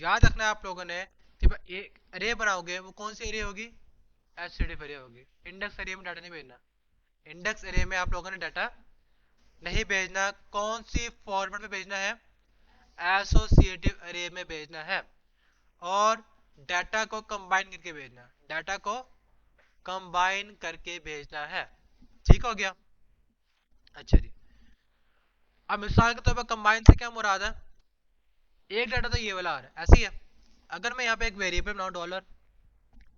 याद रखना है आप लोगों ने, जब एक अरे बनाओगे वो कौन सी अरे होगी, एससीडी अरे होगी। इंडेक्स अरे में डाटा नहीं भेजना, इंडेक्स अरे में आप लोगों ने डाटा नहीं भेजना। कौन सी फॉर्मेट में भेजना है, एसोसिएटिव अरे में भेजना है, और डाटा को कंबाइन करके भेजना, डाटा को कंबाइन करके भेजना है। ठीक हो गया। अच्छा जी, अब मिसाल के तौर पर कंबाइन से क्या मुराद है, एक डाटा तो ये वाला आ रहा है, ऐसी है। अगर मैं यहाँ पे एक वेरिएबल बनाऊं डॉलर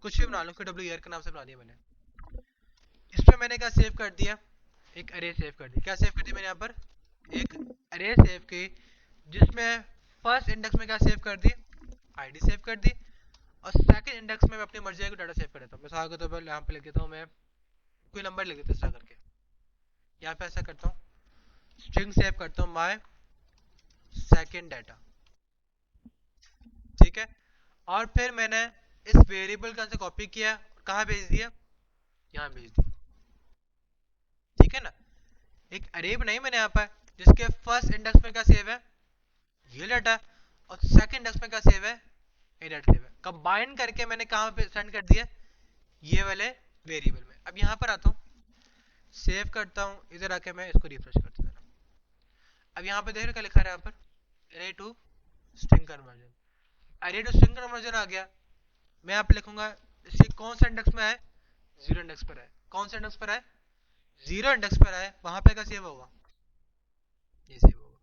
कुछ भी बना लूं, फिर डब्ल्यू के नाम से बना दिया मैंने, इसमें मैंने क्या सेव कर दिया, एक अरे सेव कर दी। क्या सेव कर दिया मैंने यहाँ पर, एक अरे सेव की, जिसमें फर्स्ट इंडेक्स में क्या सेव कर दी, आईडी सेव कर दी, और सेकंड इंडेक्स में मैं अपनी मर्जी का डाटा सेव कर देता हूँ। मिसाल के तौर पर यहाँ पे लिख देता हूँ मैं, कोई नंबर लिख देता हूँ इस तरह करके, यहाँ पे ऐसा करता हूँ, स्ट्रिंग सेव करता हूँ माय सेकंड डाटा। ठीक है। और फिर मैंने इस वेरिएबल का से कॉपी किया, कहाँ भेज दिया, यहाँ भेज दिया। ठीक है ना। एक अरे बनाई मैंने यहाँ पर, जिसके फर्स्ट इंडेक्स में क्या सेव है, ये डाटा, और सेकंड इंडेक्स में क्या सेव है, ये डाटा सेव है। कंबाइन करके मैंने कहाँ पे सेंड कर दिया, ये वाले वेरिएबल में। अब यहाँ पर आता हूँ, सेव करता हूँ, इधर आके मैं इसको रिफ्रेश करता हूँ। अब यहाँ पे देख रहे क्या लिखा है यहाँ पर, अरे टू स्ट्रिंग कन्वर्जन, अरे टू स्ट्रिंग कन्वर्जन आ गया। मैं यहाँ पे लिखूंगा, इसके कौन सा इंडेक्स में है, जीरो इंडेक्स पर है। कौन सा इंडेक्स पर है, जीरो इंडेक्स पर है, वहां पे क्या सेव होगा, ये सेव होगा।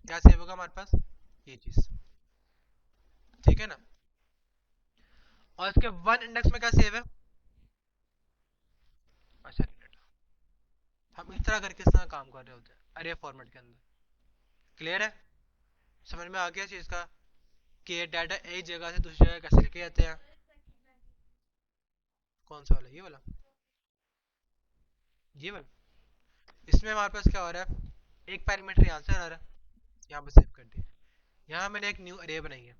क्या सेव होगा हमारे पास, ये चीज। ठीक है ना। और इसके वन इंडेक्स में क्या सेव है, अच्छा डाटा। हम इस तरह करके इस तरह काम कर रहे होते हैं अरे फॉर्मेट के अंदर। क्लियर है, समझ में आ गया चीज का, कि डाटा एक जगह से दूसरी जगह कैसे लेके जाते हैं। कौन सा वाला, ये वाला, ये वाला। इसमें हमारे पास क्या हो रहा है, एक पैरामीटर यहाँ से आ रहा है, यहाँ पे सेव कर दिया। यहाँ मैंने एक न्यू अरे बनाई है,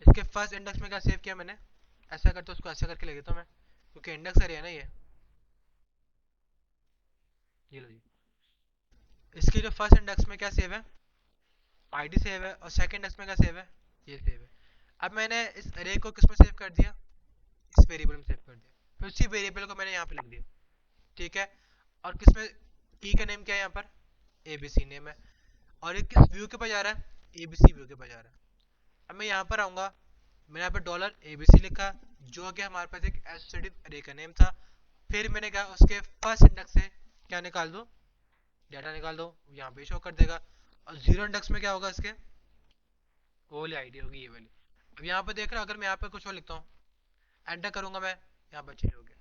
इसके फर्स्ट इंडेक्स में क्या सेव किया मैंने, ऐसा करते उसको ऐसा करके ले लेता हूँ मैं, क्योंकि इंडेक्स अरे है ना ये लो जी। इसकी जो फर्स्ट इंडेक्स में क्या सेव है, आईडी सेव है, और सेकंड इंडेक्स में क्या सेव है, ये सेव है। अब मैंने इस अरे को किस में सेव कर दिया, इस वेरिएबल में सेव कर दिया, फिर उसी वेरिएबल को मैंने यहाँ पे लिख दिया। ठीक है। और किसमें, की का नेम क्या है यहाँ पर, एबीसी नेम है, और ये किस व्यू के पास जा रहा है, एबीसी व्यू के पास जा रहा है। अब मैं यहाँ पर आऊंगा, मैंने यहाँ पर डॉलर एबीसी लिखा, जो कि हमारे पास एक एसोसिएटिव अरे का नेम था। फिर मैंने कहा उसके फर्स्ट इंडेक्स से क्या निकाल दो, डाटा निकाल दो, यहाँ पे शो कर देगा। और जीरो इंडेक्स में क्या होगा इसके, वो वाली आईडी होगी, ये वाली। अब यहाँ पे देख रहा हूँ, अगर मैं यहाँ पे कुछ और लिखता हूँ, एंटर करूंगा मैं, यहाँ पर चेंज हो गया।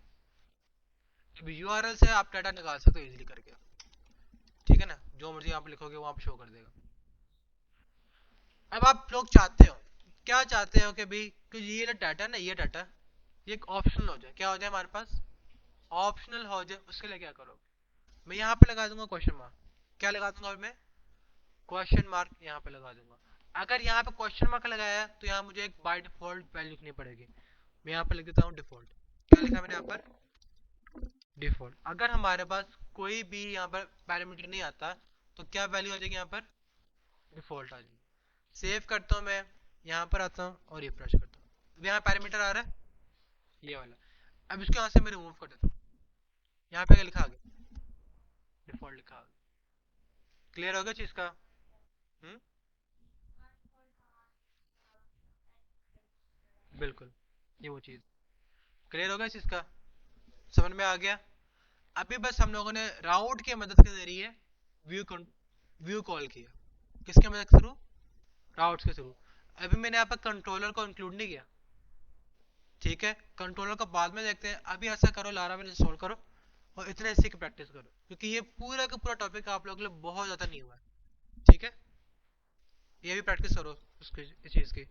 अब यूआरएल से आप डाटा निकाल सकते हो इजीली करके। ठीक है ना, जो मर्जी आप लिखोगे वहां पे शो कर देगा। अब आप लोग चाहते हो, क्या चाहते हो कि भाई कि ये डाटा ना, ये डाटा ये एक ऑप्शनल हो जाए, क्या हो जाए हमारे पास, ऑप्शनल हो जाए। उसके लिए क्या करोगे, मैं यहाँ पे लगा दूंगा क्वेश्चन मार्क। क्या लगा दूंगा मैं, क्वेश्चन मार्क यहाँ पे लगा दूंगा। अगर यहाँ पे क्वेश्चन मार्क लगाया तो यहाँ मुझे एक बाय डिफॉल्ट वैल्यू लिखनी पड़ेगी। मैं यहाँ पे लिख देता हूँ डिफॉल्ट। क्या लिखा मैंने यहाँ पर, डिफॉल्ट। अगर हमारे पास कोई भी यहाँ पर पैरामीटर नहीं आता तो क्या वैल्यू आ जाएगी, यहाँ पर डिफॉल्ट आ जाएगी। सेव करता हूँ मैं, यहाँ पर आता हूँ और रिफ्रेश करता हूँ, यहाँ पैरामीटर आ रहा है ये वाला। अब इसको यहाँ से मैं रिमूव कर देता हूँ, यहाँ पे क्या लिखा आ गया, डिफॉल्ट लिखा आ गया। क्लियर हो गया चीज का? बिल्कुल, ये वो चीज क्लियर हो गया चीज का, समझ में आ गया? अभी बस हम लोगों ने राउट की मदद के जरिए व्यू व्यू कॉल किया, किसके मदद के थ्रू? राउट्स के थ्रू। अभी मैंने यहाँ पर कंट्रोलर को इंक्लूड नहीं किया, ठीक है, कंट्रोलर को बाद में देखते हैं। अभी ऐसा करो, लारावेल इंस्टॉल करो और इतने हिस्से की प्रैक्टिस करो, क्योंकि ये पूरा का पूरा टॉपिक आप लोगों के लिए बहुत ज्यादा नहीं हुआ है, ठीक है? ये भी प्रैक्टिस करो उसकी, इस चीज की।